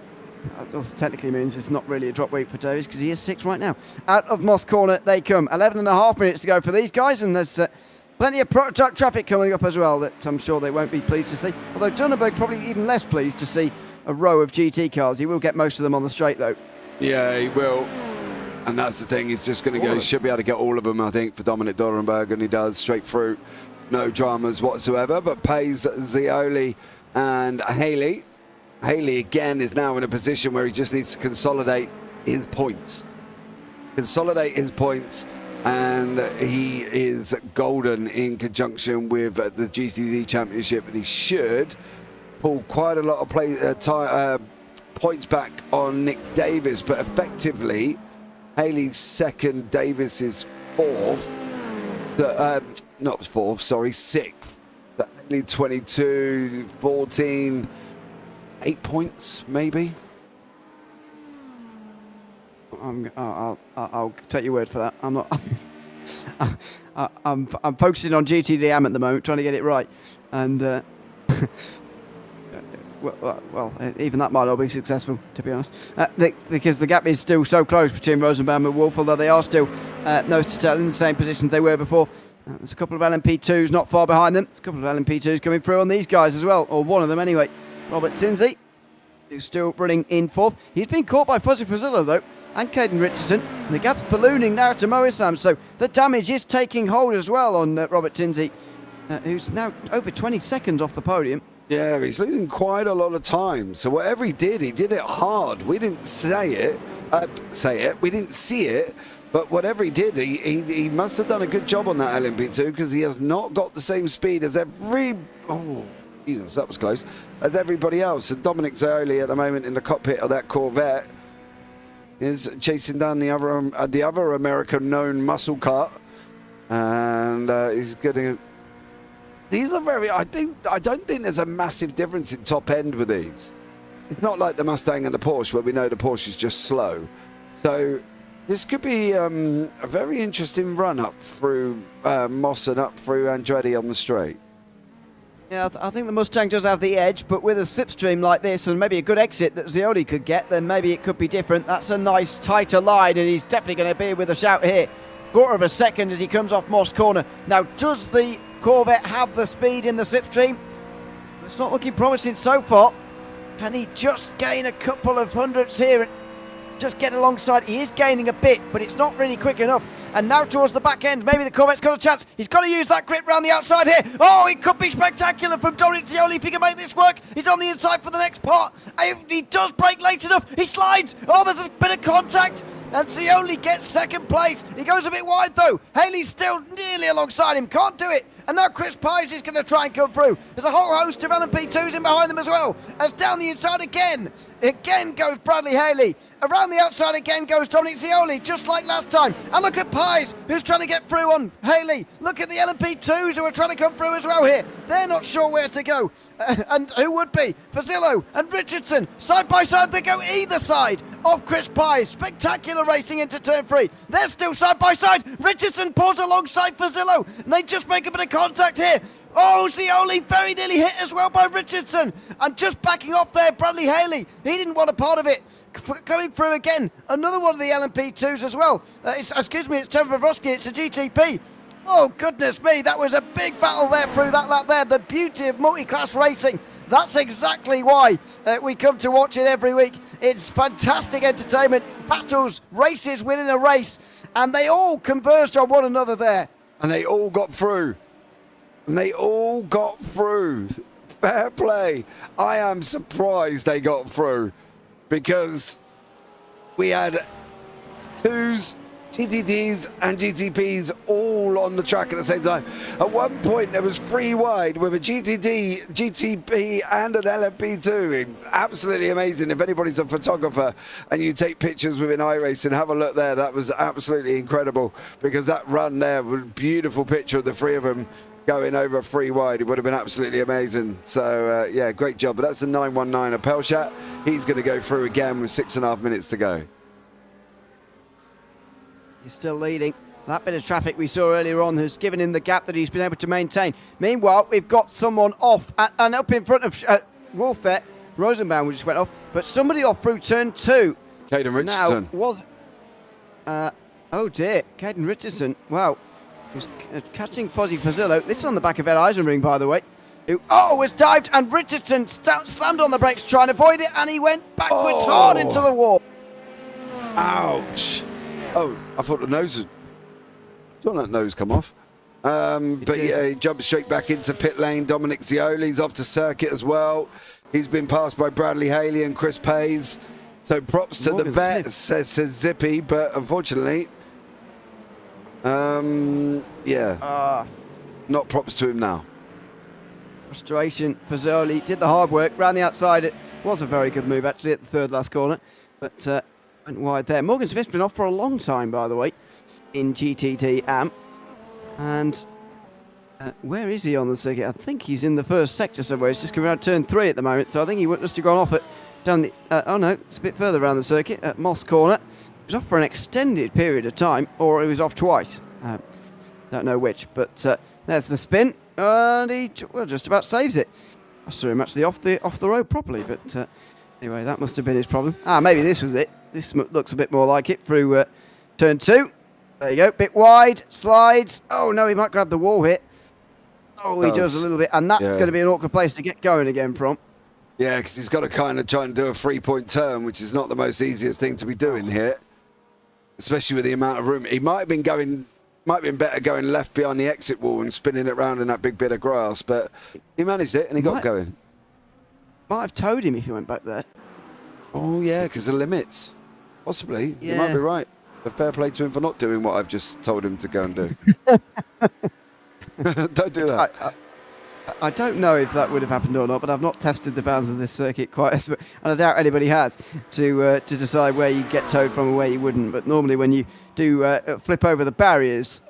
S1: that also technically means it's not really a drop week for Davis because he is 6th right now. Out of Moss Corner they come. 11.5 minutes to go for these guys, and there's plenty of traffic coming up as well that I'm sure they won't be pleased to see. Although Dunneberg probably even less pleased to see a row of GT cars. He will get most of them on the straight though.
S2: Yeah, he will. And that's the thing, he's just going to go, he should be able to get all of them, I think, for Dominic Dorenberg, and he does, straight through, no dramas whatsoever, but pays Zioli and Haley. Haley, again, is now in a position where he just needs to consolidate his points. And he is golden in conjunction with the GTD Championship, and he should pull quite a lot of points back on Nick Davis, but effectively, Haley's 2nd, Davis is 4th. Not 4th, sorry, 6th. Haley 22, 14, 8 points, maybe.
S1: I'll take your word for that. I'm not. I'm focusing on GTD AM at the moment, trying to get it right, and. Well, even that might not be successful, to be honest, because the gap is still so close between Rosenbaum and Wolf, although they are still nose to tail in the same positions they were before. There's a couple of LMP2s not far behind them. There's a couple of LMP2s coming through on these guys as well, or one of them anyway. Robert Tinsey, who's still running in 4th. He's been caught by Fozzie Fazillo, though, and Caden Richardson. And the gap's ballooning now to Mo Issam, so the damage is taking hold as well on Robert Tinsey, who's now over 20 seconds off the podium.
S2: Yeah, he's losing quite a lot of time. So whatever he did it hard. We didn't we didn't see it, But whatever he did, he must have done a good job on that LMP2 because he has not got the same speed as oh, Jesus, that was close, as everybody else. And Dominic Zioli at the moment in the cockpit of that Corvette is chasing down the other American-known muscle car, and he's getting. These are very. I don't think there's a massive difference in top end with these. It's not like the Mustang and the Porsche, where we know the Porsche is just slow. So this could be a very interesting run up through Moss and up through Andretti on the straight.
S1: Yeah, I think the Mustang does have the edge, but with a slipstream like this and maybe a good exit that Zioli could get, then maybe it could be different. That's a nice tighter line, and he's definitely going to be with a shout here. Quarter of a second as he comes off Moss corner. Now, does the Corvette have the speed in the slipstream? It's not looking promising so far. Can he just gain a couple of hundredths here and just get alongside? He is gaining a bit, but it's not really quick enough. And now towards the back end, maybe the Corvette's got a chance. He's got to use that grip round the outside here. Oh, it could be spectacular from Dominic Zioli if he can make this work. He's on the inside for the next part. If he does brake late enough, he slides. Oh, there's a bit of contact. And Zioli gets second place. He goes a bit wide though. Haley's still nearly alongside him. Can't do it. And now Chris Page is going to try and come through. There's a whole host of LMP2s in behind them as well. As down the inside again. Again goes Bradley Haley. Around the outside again goes Dominic Zioli, just like last time. And look at Pies, who's trying to get through on Haley. Look at the LMP2s who are trying to come through as well here. They're not sure where to go. And who would be? Fazillo and Richardson, side by side, they go either side of Chris Pies. Spectacular racing into turn 3. They're still side by side. Richardson pulls alongside Fazillo, and they just make a bit of contact here. Oh, Zioli very nearly hit as well by Richardson. And just backing off there, Bradley Haley. He didn't want a part of it. Coming through again, another one of the LMP2s as well. It's Trevor Vrosky, it's a GTP. Oh, goodness me, that was a big battle there through that lap there. The beauty of multi-class racing. That's exactly why we come to watch it every week. It's fantastic entertainment, battles, races within a race, and they all converged on one another there.
S2: And they all got through. Fair play. I am surprised they got through because we had 2s, GTDs and GTPs all on the track at the same time. At one point there was 3 wide with a GTD, GTP and an LMP2. Absolutely amazing. If anybody's a photographer and you take pictures within iRacing, have a look there. That was absolutely incredible because that run there was a beautiful picture of the 3 of them going over 3 wide. It would have been absolutely amazing. So yeah, great job. But that's the 919 of Pelshat. He's going to go through again with 6.5 minutes to go.
S1: He's still leading. That bit of traffic we saw earlier on has given him the gap that he's been able to maintain. Meanwhile, we've got someone off and up in front of Wolf there. Rosenbaum just went off, but somebody off through turn 2.
S2: Caden Richardson.
S1: Now was oh dear, Caden Richardson. Wow, he was catching Fozzie Fazillo. This is on the back of Ed Eisenring, by the way. Who was dived, and Richardson slammed on the brakes to try and avoid it, and he went backwards hard into the wall.
S2: Ouch. Oh, I thought the nose had... Don't let that nose come off. But yeah, he jumped straight back into pit lane. Dominic Zioli's off to circuit as well. He's been passed by Bradley Haley and Chris Pays. So props to the vet, says Zippy, but unfortunately, yeah, not props to him now.
S1: Frustration for Zioli. Did the hard work, ran the outside. It was a very good move actually at the third last corner, but went wide there. Morgan Smith's been off for a long time, by the way, in GTD AM. And where is he on the circuit? I think he's in the first sector somewhere. He's just coming around turn 3 at the moment, so I think he must have gone off at down the. Oh no, it's a bit further around the circuit at Moss Corner. He was off for an extended period of time, or he was off twice. Don't know which, but there's the spin, and he just about saves it. I saw him actually off the road properly, but anyway, that must have been his problem. Maybe this was it. This looks a bit more like it through turn 2. There you go, bit wide, slides. Oh no, he might grab the wall here. Oh, he does a little bit, and that's going to be an awkward place to get going again from.
S2: Yeah, because he's got to kind of try and do a 3-point turn, which is not the most easiest thing to be doing here, especially with the amount of room. He might have been better going left behind the exit wall and spinning it round in that big bit of grass, but he managed it and he got going.
S1: Might have towed him if he went back there.
S2: Oh yeah, because the limits. Possibly.
S1: Yeah.
S2: You might be right. But fair play to him for not doing what I've just told him to go and do. Don't do that.
S1: I don't know if that would have happened or not, but I've not tested the bounds of this circuit quite as much, and I doubt anybody has, to decide where you get towed from and where you wouldn't. But normally when you do flip over the barriers,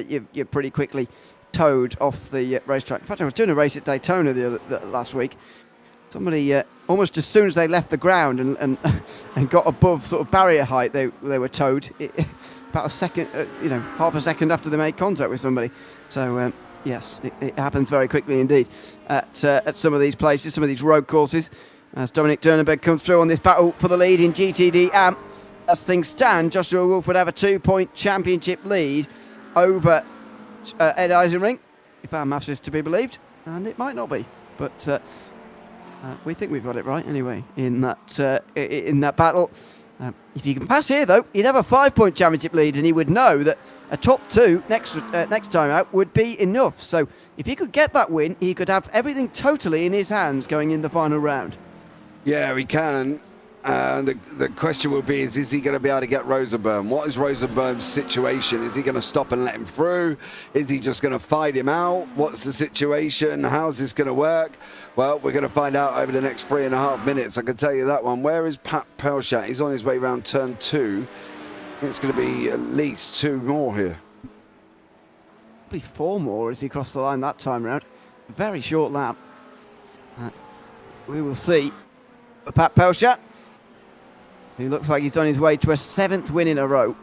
S1: you're pretty quickly towed off the racetrack. In fact, I was doing a race at Daytona the last week. Somebody, almost as soon as they left the ground and got above sort of barrier height, they were towed. About a second, half a second after they made contact with somebody. So, yes, it happens very quickly indeed at some of these places, some of these road courses. As Dominic Durnenberg comes through on this battle for the lead in GTD AMP. As things stand, Joshua Wolf would have a 2-point championship lead over Ed Eisenring, if our maths is to be believed, and it might not be, but we think we've got it right anyway in that battle. If you can pass here, though, he'd have a 5-point championship lead, and he would know that a top 2 next time out would be enough. So if he could get that win, he could have everything totally in his hands going in the final round.
S2: Yeah, he can. The question will be, is he going to be able to get Rosenberg? What is Rosenberg's situation? Is he going to stop and let him through? Is he just going to fight him out? What's the situation? How's this going to work? Well, we're going to find out over the next 3.5 minutes. I can tell you that one. Where is Pat Pelchat? He's on his way around turn 2. It's going to be at least 2 more here.
S1: Probably 4 more as he crossed the line that time round. Very short lap. We will see. But Pat Pelchat, who looks like he's on his way to a 7th win in a row.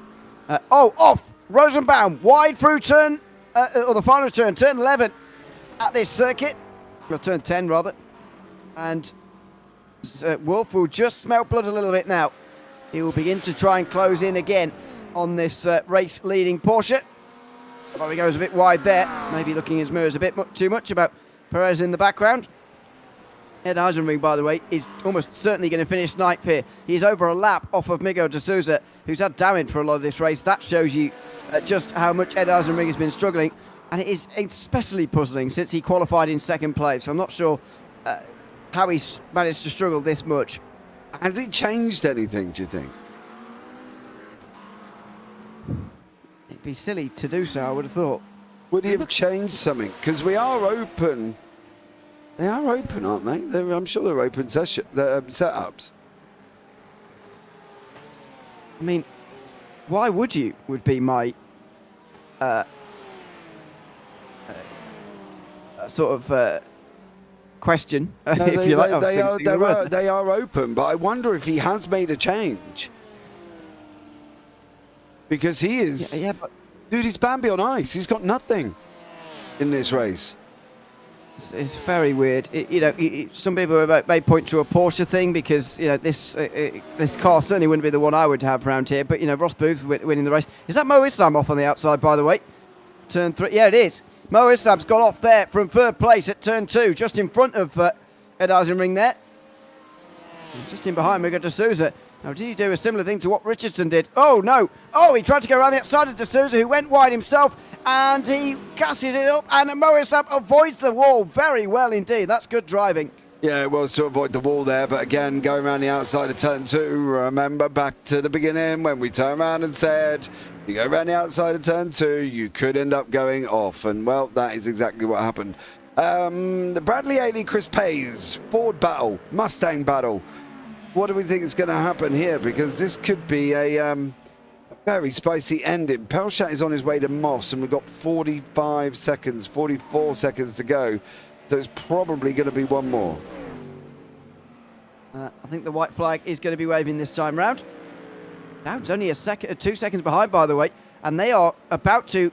S1: Off! Rosenbaum, wide through turn, or the final turn 11 at this circuit. Well, turn 10 rather. And Wolf will just smell blood a little bit now. He will begin to try and close in again on this race leading Porsche. Although he goes a bit wide there, maybe looking in his mirrors a bit too much about Perez in the background. Ed Eisenring, by the way, is almost certainly going to finish ninth here. He's over a lap off of Miguel de Souza, who's had damage for a lot of this race. That shows you just how much Ed Eisenring has been struggling. And it is especially puzzling since he qualified in 2nd place. I'm not sure how he's managed to struggle this much.
S2: Has he changed anything, do you think?
S1: It'd be silly to do so, I would have thought.
S2: Would he have changed something? Because we are open. They are open, aren't they? I'm sure they're open setups.
S1: I mean, why would you, would be my question,
S2: No,
S1: if you like.
S2: They are open, but I wonder if he has made a change. Because he is...
S1: Yeah, but
S2: dude, he's Bambi on ice. He's got nothing in this race.
S1: it's very weird. Some people may point to a Porsche thing because this car certainly wouldn't be the one I would have around here. But Ross Booth's winning the race. Is that Mo Islam off on the outside, by the way? Turn 3. Yeah, it is. Mo Islam's got off there from 3rd place at turn 2, just in front of Ed Eisenring there. And just in behind Miguel de Souza. Now, did he do a similar thing to what Richardson did? Oh, no. Oh, he tried to go around the outside of de Souza, who went wide himself, and he gasses it up, and Mo Islam avoids the wall very well indeed. That's good driving.
S2: Yeah, it was to avoid the wall there, but again, going around the outside of turn 2, remember back to the beginning when we turned around and said, you go around the outside of turn 2, you could end up going off, and well, that is exactly what happened. The Bradley Haley, Chris Pays, Ford battle, Mustang battle. What do we think is going to happen here? Because this could be a very spicy ending. Pelchat is on his way to Moss, and we've got 45 seconds, 44 seconds to go. So it's probably going to be one more.
S1: I think the white flag is going to be waving this time round. Now it's only 2 seconds behind, by the way, and they are about to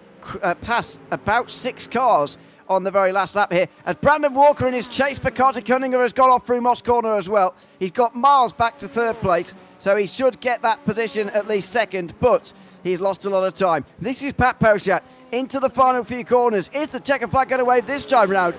S1: pass about 6 cars on the very last lap here, as Brandon Walker in his chase for Carter Cunningham has got off through Moss Corner as well. He's got miles back to 3rd place, so he should get that position at least 2nd, but he's lost a lot of time. This is Pat Pelchat into the final few corners. Is the checker flag going to wave this time round?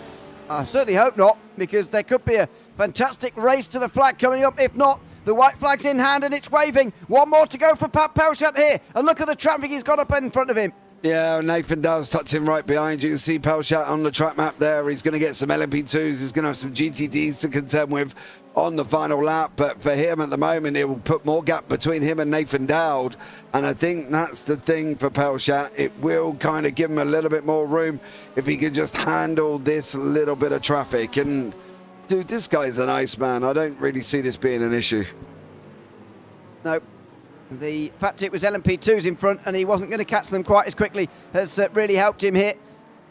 S1: I certainly hope not, because there could be a fantastic race to the flag coming up. If not, the white flag's in hand and it's waving. One more to go for Pat Pelchat here, and look at the traffic he's got up in front of him.
S2: Yeah, Nathan Dow's tucked in right behind. You can see Pelchat on the track map there. He's going to get some LMP2s. He's going to have some GTDs to contend with on the final lap. But for him at the moment, it will put more gap between him and Nathan Dowd. And I think that's the thing for Pelchat. It will kind of give him a little bit more room if he can just handle this little bit of traffic. And, dude, this guy's a nice man. I don't really see this being an issue.
S1: No. The fact it was LMP2s in front and he wasn't going to catch them quite as quickly has really helped him here.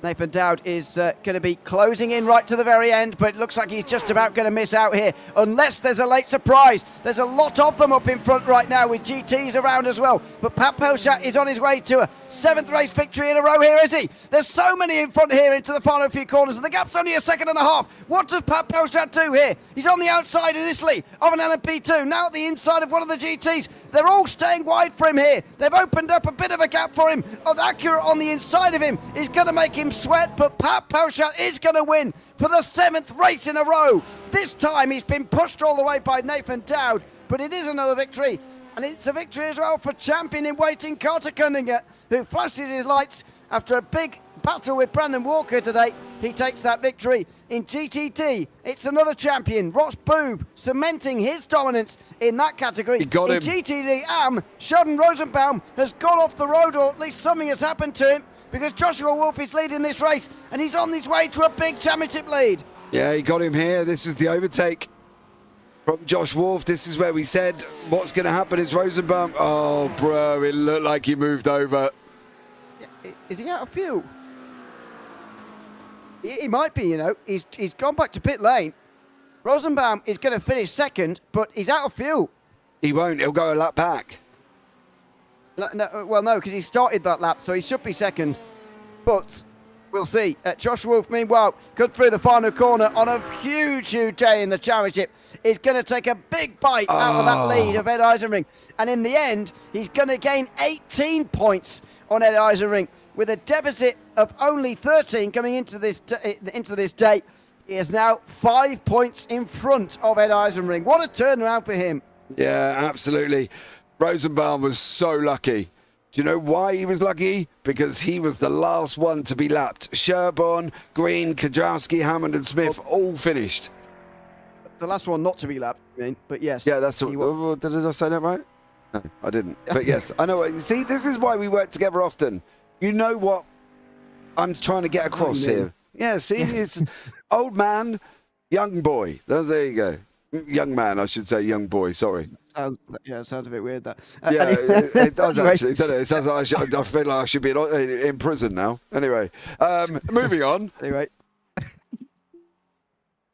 S1: Nathan Dowd is going to be closing in right to the very end, but it looks like he's just about going to miss out here, unless there's a late surprise. There's a lot of them up in front right now with GTs around as well. But Pat Pelchat is on his way to a 7th race victory in a row here, is he? There's so many in front here into the final few corners, and the gap's only a second and a half. What does Pat Pelchat do here? He's on the outside initially of an LMP2, now at the inside of one of the GTs. They're all staying wide for him here. They've opened up a bit of a gap for him. Accurate on the inside of him is going to make him sweat, but Pat Pelchat is going to win for the 7th race in a row. This time he's been pushed all the way by Nathan Dowd, but it is another victory, and it's a victory as well for champion in waiting Carter Cunningham, who flashes his lights after a big battle with Brandon Walker today. He takes that victory. In GTT, it's another champion, Ross Boob, cementing his dominance in that category.
S2: He got him.
S1: In GTD Sheldon Rosenbaum has gone off the road, or at least something has happened to him, because Joshua Wolf is leading this race, and he's on his way to a big championship lead.
S2: Yeah, he got him here. This is the overtake from Josh Wolf. This is where we said what's going to happen is Rosenbaum. Oh, bro, it looked like he moved over.
S1: Is he out of fuel? He might be, you know. He's gone back to pit lane. Rosenbaum is going to finish second, but he's out of fuel.
S2: He won't. He'll go a lap back.
S1: No, because he started that lap, so he should be second. But we'll see. Josh Wolf, meanwhile, cut through the final corner on a huge day in the championship. Is going to take a big bite out of that lead of Ed Eisenring. And in the end, he's going to gain 18 points on Ed Eisenring with a deficit of only 13 coming into this day. He is now 5 points in front of Ed Eisenring. What a turnaround for him.
S2: Yeah, absolutely. Rosenbaum was so lucky. Do you know why he was lucky? Because he was the last one to be lapped. Sherborne, Green, Kajowski, Hammond and Smith all finished.
S1: The last one not to be lapped, I mean, but yes.
S2: Yeah, that's what. Did I say that right? No, I didn't. But yes, I know. See, this is why we work together often. You know what I'm trying to get across here. Yeah, see, it's old man, young boy. There you go. Young man, I should say, young boy. Sorry.
S1: Sounds a bit weird. That.
S2: Yeah, it does actually. Doesn't it? It sounds like I feel like I should be in prison now. Anyway, moving on.
S1: Anyway.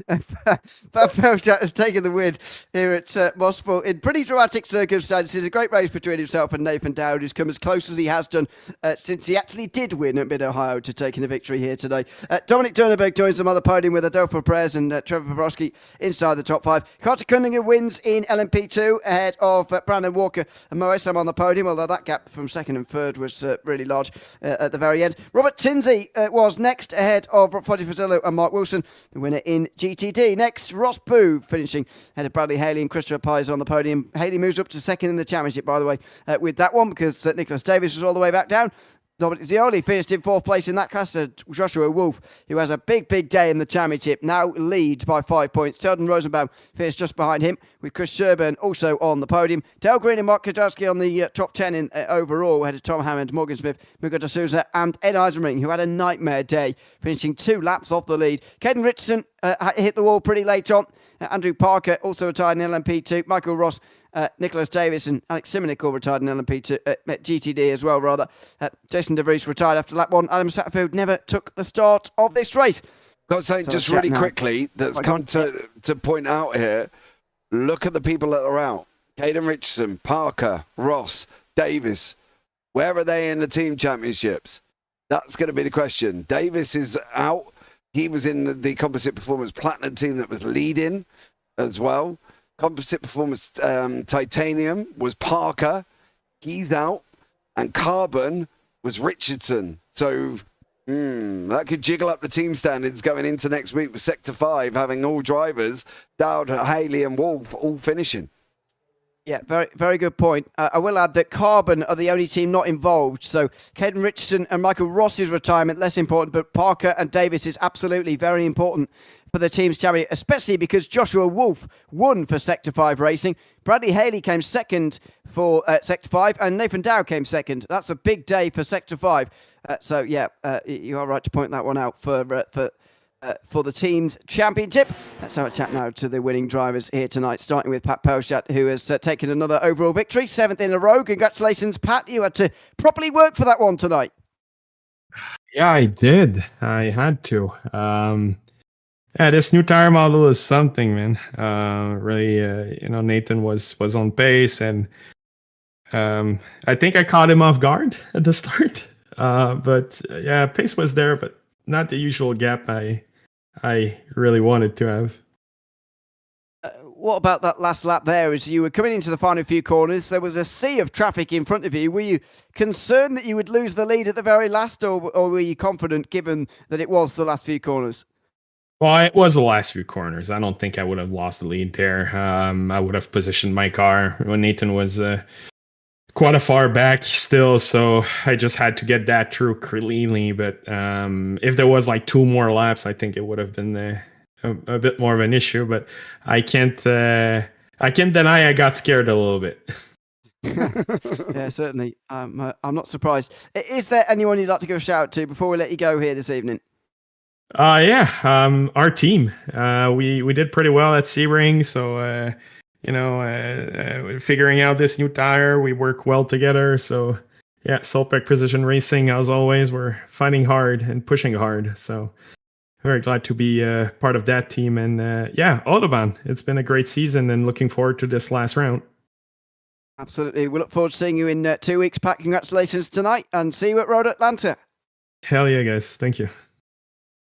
S1: Pelchat has taken the win here at Mosport in pretty dramatic circumstances. A great race between himself and Nathan Dowd, who's come as close as he has done since he actually did win at Mid-Ohio to taking the victory here today. Dominic Turnerberg joins them on the podium with Adolfo Perez and Trevor Pavlovsky inside the top 5. Carter Cunningham wins in LMP2 ahead of Brandon Walker and Mo Esam on the podium, although that gap from second and third was really large at the very end. Robert Tinsey was next ahead of Foddy Fazillo and Mark Wilson, the winner in GTD. Next, Ross Boo finishing ahead of Bradley Haley and Christopher Pies on the podium. Haley moves up to second in the championship, by the way, with that one, because Nicholas Davis was all the way back down. Dominic Zioli finished in 4th place in that class. Joshua Wolf, who has a big day in the championship, now leads by 5 points. Sheldon Rosenbaum finished just behind him, with Chris Sherburn also on the podium. Dale Green and Mark Kajowski on the top 10 in overall, ahead of Tom Hammond, Morgan Smith, Mugo de Souza, and Ed Eisenring, who had a nightmare day, finishing 2 laps off the lead. Caden Richardson hit the wall pretty late on. Andrew Parker also retired in LMP2. Michael Ross, Nicholas Davis and Alex Simonik all retired in LMP2, GTD as well, rather. Jason DeVries retired after lap 1. Adam Satterfield never took the start of this race.
S2: Got something just really quickly that's come to point out here. Look at the people that are out. Caden Richardson, Parker, Ross, Davis. Where are they in the team championships? That's going to be the question. Davis is out. He was in the Composite Performance Platinum team that was leading as well. Composite Performance Titanium was Parker. He's out. And Carbon was Richardson. So that could jiggle up the team standings going into next week with Sector 5, having all drivers, Dowd, Haley and Wolf all finishing.
S1: Yeah, very, very good point. I will add that Carbon are the only team not involved. So Caden Richardson and Michael Ross's retirement, less important, but Parker and Davis is absolutely very important for the team's charity, especially because Joshua Wolf won for Sector 5 Racing. Bradley Haley came second for Sector 5, and Nathan Dow came second. That's a big day for Sector 5. You are right to point that one out for the team's championship. Let's have a chat now to the winning drivers here tonight, starting with Pat Pelchat, who has taken another overall victory, 7th in a row. Congratulations, Pat. You had to properly work for that one tonight.
S3: Yeah, I did. I had to. Yeah, this new tire model is something, man. Really, Nathan was on pace, and I think I caught him off guard at the start. But yeah, pace was there, but not the usual gap I really wanted to have.
S1: What about that last lap there? As you were coming into the final few corners, there was a sea of traffic in front of you. Were you concerned that you would lose the lead at the very last, or were you confident given that it was the last few corners?
S3: Well, it was the last few corners. I don't think I would have lost the lead there. I would have positioned my car when Nathan was quite a far back still, so I just had to get that through cleanly. But if there was like 2 more laps, I think it would have been a bit more of an issue. But I can't deny I got scared a little bit.
S1: Yeah, certainly. I'm not surprised. Is there anyone you'd like to give a shout out to before we let you go here this evening?
S3: Our team. We did pretty well at Sebring, so figuring out this new tire, we work well together. So yeah, Solpec Precision Racing, as always, we're fighting hard and pushing hard. So very glad to be part of that team. And Autobahn, it's been a great season, and looking forward to this last round.
S1: Absolutely. We look forward to seeing you in 2 weeks, Pat. Congratulations tonight, and see you at Road Atlanta.
S3: Hell yeah, guys. Thank you.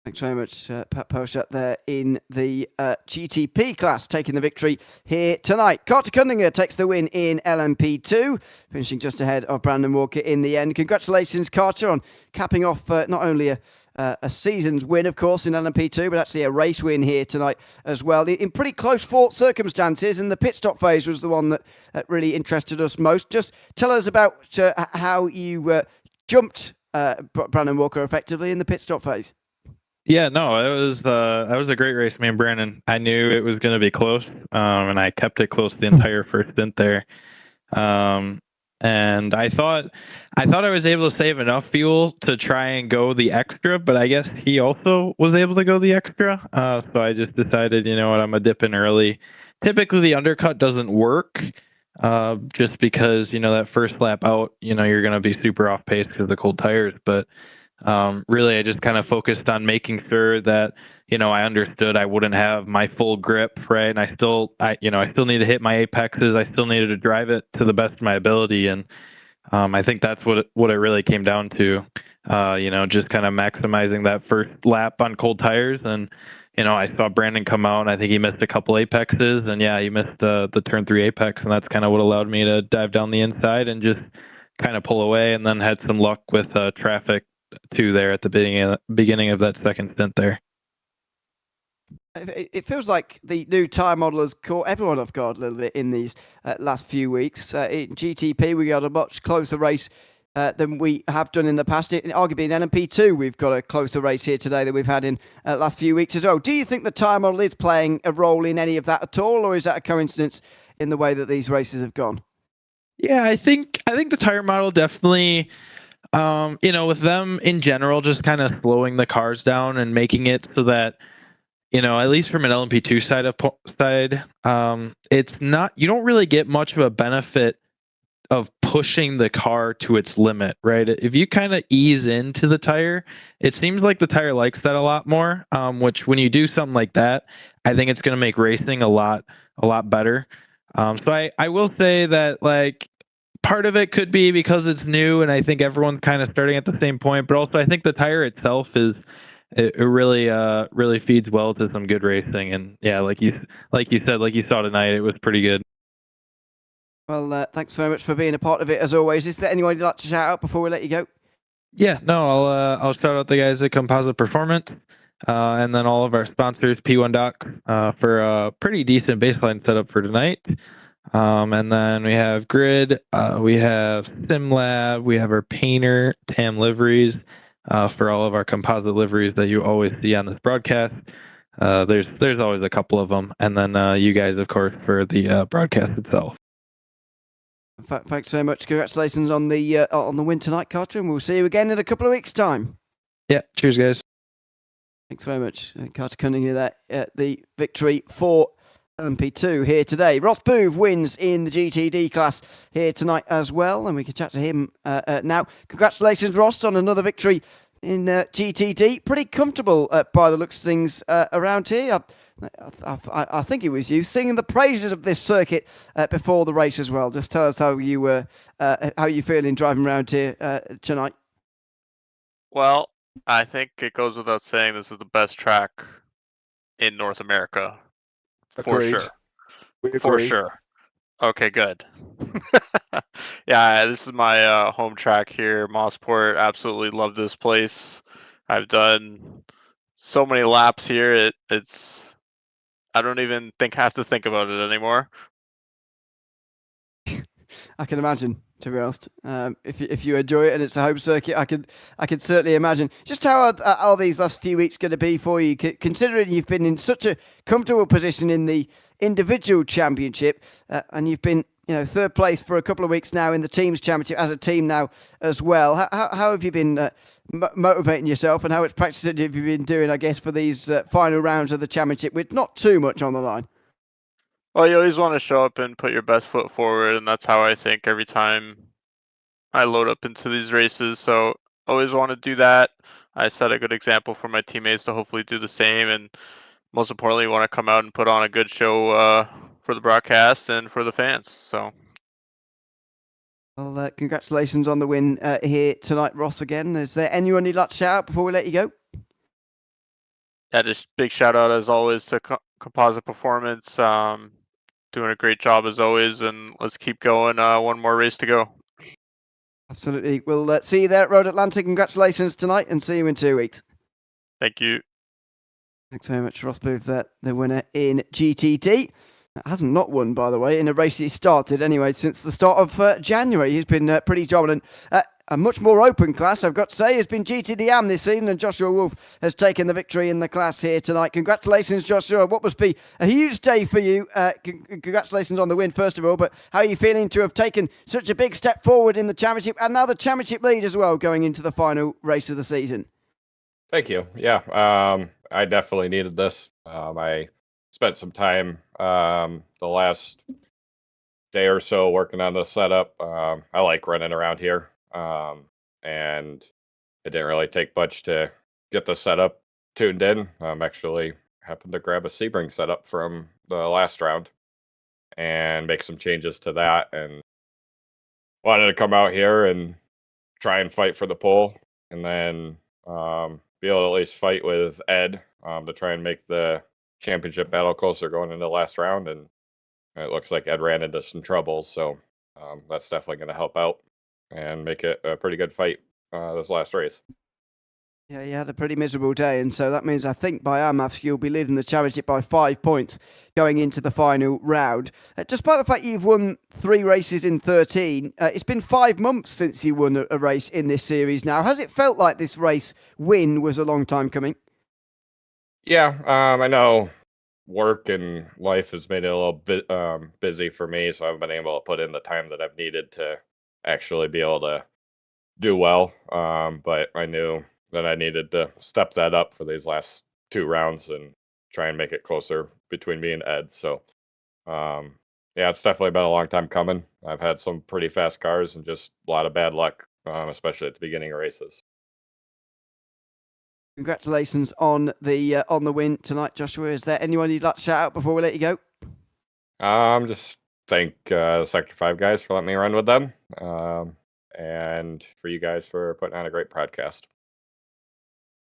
S1: Thanks very much, Pat Pelchat there in the GTP class, taking the victory here tonight. Carter Cundinger takes the win in LMP2, finishing just ahead of Brandon Walker in the end. Congratulations, Carter, on capping off not only a season's win, of course, in LMP2, but actually a race win here tonight as well, in pretty close fought circumstances, and the pit stop phase was the one that really interested us most. Just tell us about how you jumped Brandon Walker effectively in the pit stop phase.
S4: Yeah, no, that was a great race. Me and Brandon, I knew it was going to be close, and I kept it close the entire first stint there. And I thought I was able to save enough fuel to try and go the extra, but I guess he also was able to go the extra. So I just decided, you know what, I'm gonna dip in early. Typically, the undercut doesn't work, just because that first lap out, you're gonna be super off pace because of the cold tires, but. Really, I just kind of focused on making sure that, I understood I wouldn't have my full grip, right? And I still need to hit my apexes. I still needed to drive it to the best of my ability. And, I think that's what it really came down to, just kind of maximizing that first lap on cold tires. And, I saw Brandon come out, and I think he missed a couple apexes, and yeah, he missed the turn 3 apex. And that's kind of what allowed me to dive down the inside and just kind of pull away, and then had some luck with traffic too there at the beginning of that second stint there.
S1: It feels like the new tyre model has caught everyone off guard a little bit in these last few weeks. In GTP, we got a much closer race than we have done in the past. Arguably in LMP2, we've got a closer race here today than we've had in last few weeks as well. Do you think the tyre model is playing a role in any of that at all, or is that a coincidence in the way that these races have gone?
S4: Yeah, I think the tyre model definitely. With them in general, just kind of slowing the cars down and making it so that, at least from an LMP2 side, it's not, you don't really get much of a benefit of pushing the car to its limit, right? If you kind of ease into the tire, it seems like the tire likes that a lot more, which when you do something like that, I think it's going to make racing a lot better. So I will say that, like, part of it could be because it's new, and I think everyone's kind of starting at the same point. But also, I think the tire itself it really feeds well to some good racing. And yeah, like you said, like you saw tonight, it was pretty good.
S1: Well, thanks very much for being a part of it as always. Is there anyone you'd like to shout out before we let you go?
S4: Yeah, no, I'll shout out the guys at Composite Performance, and then all of our sponsors, P1 Doc, for a pretty decent baseline setup for tonight. And then we have Grid, we have SimLab, we have our painter, TAM liveries, for all of our composite liveries that you always see on this broadcast. There's always a couple of them. And then you guys, of course, for the broadcast itself.
S1: Thanks very much. Congratulations on the win tonight, Carter, and we'll see you again in a couple of weeks' time.
S4: Yeah, cheers, guys.
S1: Thanks very much, Carter Cunningham. That the victory for LMP2 here today. Ross Booth wins in the GTD class here tonight as well, and we can chat to him now. Congratulations, Ross, on another victory in GTD. Pretty comfortable by the looks of things around here. I think it was you singing the praises of this circuit before the race as well. Just tell us how you feeling driving around here tonight.
S5: Well, I think it goes without saying this is the best track in North America. For
S2: Agreed.
S5: sure.
S2: We agree.
S5: For sure. Okay, good. Yeah, this is my home track here, Mosport. Absolutely love this place. I've done so many laps here. It's I don't even have to think about it anymore.
S1: I can imagine, to be honest. If you enjoy it and it's a home circuit, I can certainly imagine. Just how are these last few weeks going to be for you, considering you've been in such a comfortable position in the individual championship, and you've been third place for a couple of weeks now in the teams championship as a team now as well. How have you been motivating yourself, and how much practicing have you been doing, I guess, for these final rounds of the championship with not too much on the line?
S5: Well, you always want to show up and put your best foot forward, and that's how I think every time I load up into these races. So always want to do that. I set a good example for my teammates to hopefully do the same, and most importantly, want to come out and put on a good show for the broadcast and for the fans. So.
S1: Well, congratulations on the win here tonight, Ross, again. Is there anyone you'd like to shout out before we let you go?
S5: Yeah, just big shout out as always to Composite Performance. Doing a great job as always, and let's keep going. One more race to go.
S1: Absolutely. We'll see you there at Road Atlanta. Congratulations tonight, and see you in 2 weeks.
S5: Thank you.
S1: Thanks very much, Ross Booth, the winner in GTD. Hasn't not won, by the way, in a race he started anyway since the start of January. He's been pretty dominant. A much more open class, I've got to say, has been GTD Am this season, and Joshua Wolf has taken the victory in the class here tonight. Congratulations, Joshua. What must be a huge day for you? Congratulations on the win, first of all, but how are you feeling to have taken such a big step forward in the championship, and now the championship lead as well, going into the final race of the season?
S6: Thank you. Yeah, I definitely needed this. I spent some time the last day or so working on the setup. I like running around here. And it didn't really take much to get the setup tuned in. Actually happened to grab a Sebring setup from the last round and make some changes to that, and wanted to come out here and try and fight for the pole, and then be able to at least fight with Ed to try and make the championship battle closer going into the last round. And it looks like Ed ran into some trouble, so that's definitely going to help out and make it a pretty good fight this last race.
S1: Yeah, you had a pretty miserable day, and so that means I think by our maths you'll be leading the championship by 5 points going into the final round. Despite the fact you've won 3 races in 13, it's been 5 months since you won a race in this series now. Has it felt like this race win was a long time coming?
S6: Yeah, I know work and life has made it a little bit busy for me, so I've been able to put in the time that I've needed to actually be able to do well. But I knew that I needed to step that up for these last 2 rounds and try and make it closer between me and Ed. So, yeah, it's definitely been a long time coming. I've had some pretty fast cars and just a lot of bad luck, especially at the beginning of races.
S1: Congratulations on the win tonight, Joshua. Is there anyone you'd like to shout out before we let you go?
S6: Just thank Sector 5 guys for letting me run with them, and for you guys for putting on a great broadcast.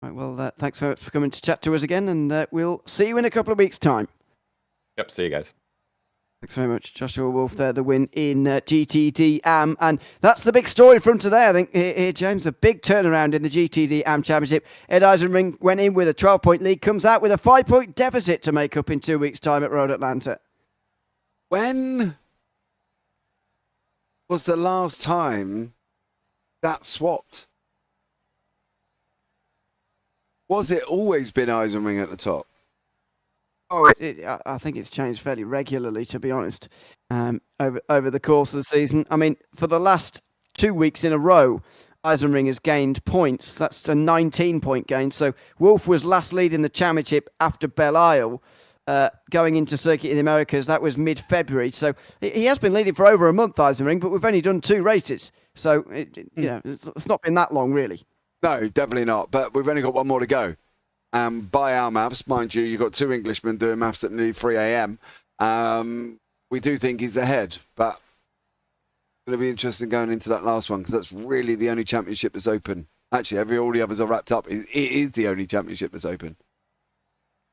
S1: Right, well, thanks for coming to chat to us again, and we'll see you in a couple of weeks' time.
S6: Yep, see you guys.
S1: Thanks very much, Joshua Wolf there, the win in GTD Am. And that's the big story from today, I think, here, James. A big turnaround in the GTD Am Championship. Ed Eisenring went in with a 12-point lead, comes out with a 5-point deficit to make up in 2 weeks' time at Road Atlanta.
S2: When was the last time that swapped? Was it always been Eisenring at the top?
S1: Oh, I think it's changed fairly regularly, to be honest, over the course of the season. I mean, for the last 2 weeks in a row, Eisenring has gained points. That's a 19-point gain. So Wolf was last lead in the championship after Belle Isle, going into Circuit in the Americas. That was mid-February. So he has been leading for over a month, Eisenring, but we've only done 2 races. So, it's not been that long, really.
S2: No, definitely not. But we've only got 1 more to go. By our maths, mind you, you've got 2 Englishmen doing maths at nearly 3 a.m. We do think he's ahead, but it's going to be interesting going into that last one because that's really the only championship that's open. Actually, all the others are wrapped up. It is the only championship that's open.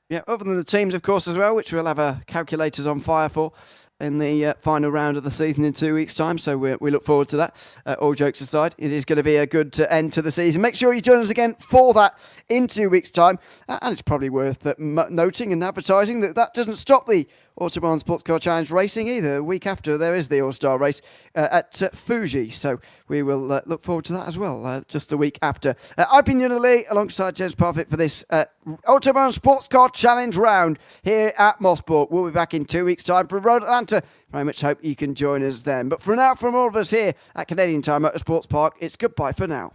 S1: Yeah, other than the teams, of course, as well, which we'll have our calculators on fire for in the final round of the season in 2 weeks' time. So we look forward to that. All jokes aside, it is going to be a good end to the season. Make sure you join us again for that in 2 weeks' time. And it's probably worth noting and advertising that doesn't stop the Autobahn Sportscar Challenge racing either. The week after, there is the All-Star race at Fuji. So we will look forward to that as well, just the week after. I've been Ewan Lee alongside James Parfitt for this Autobahn Sportscar Challenge round here at Mosport. We'll be back in 2 weeks' time for Road Atlanta. Very much hope you can join us then. But for now, from all of us here at Canadian Time Motorsports Park, it's goodbye for now.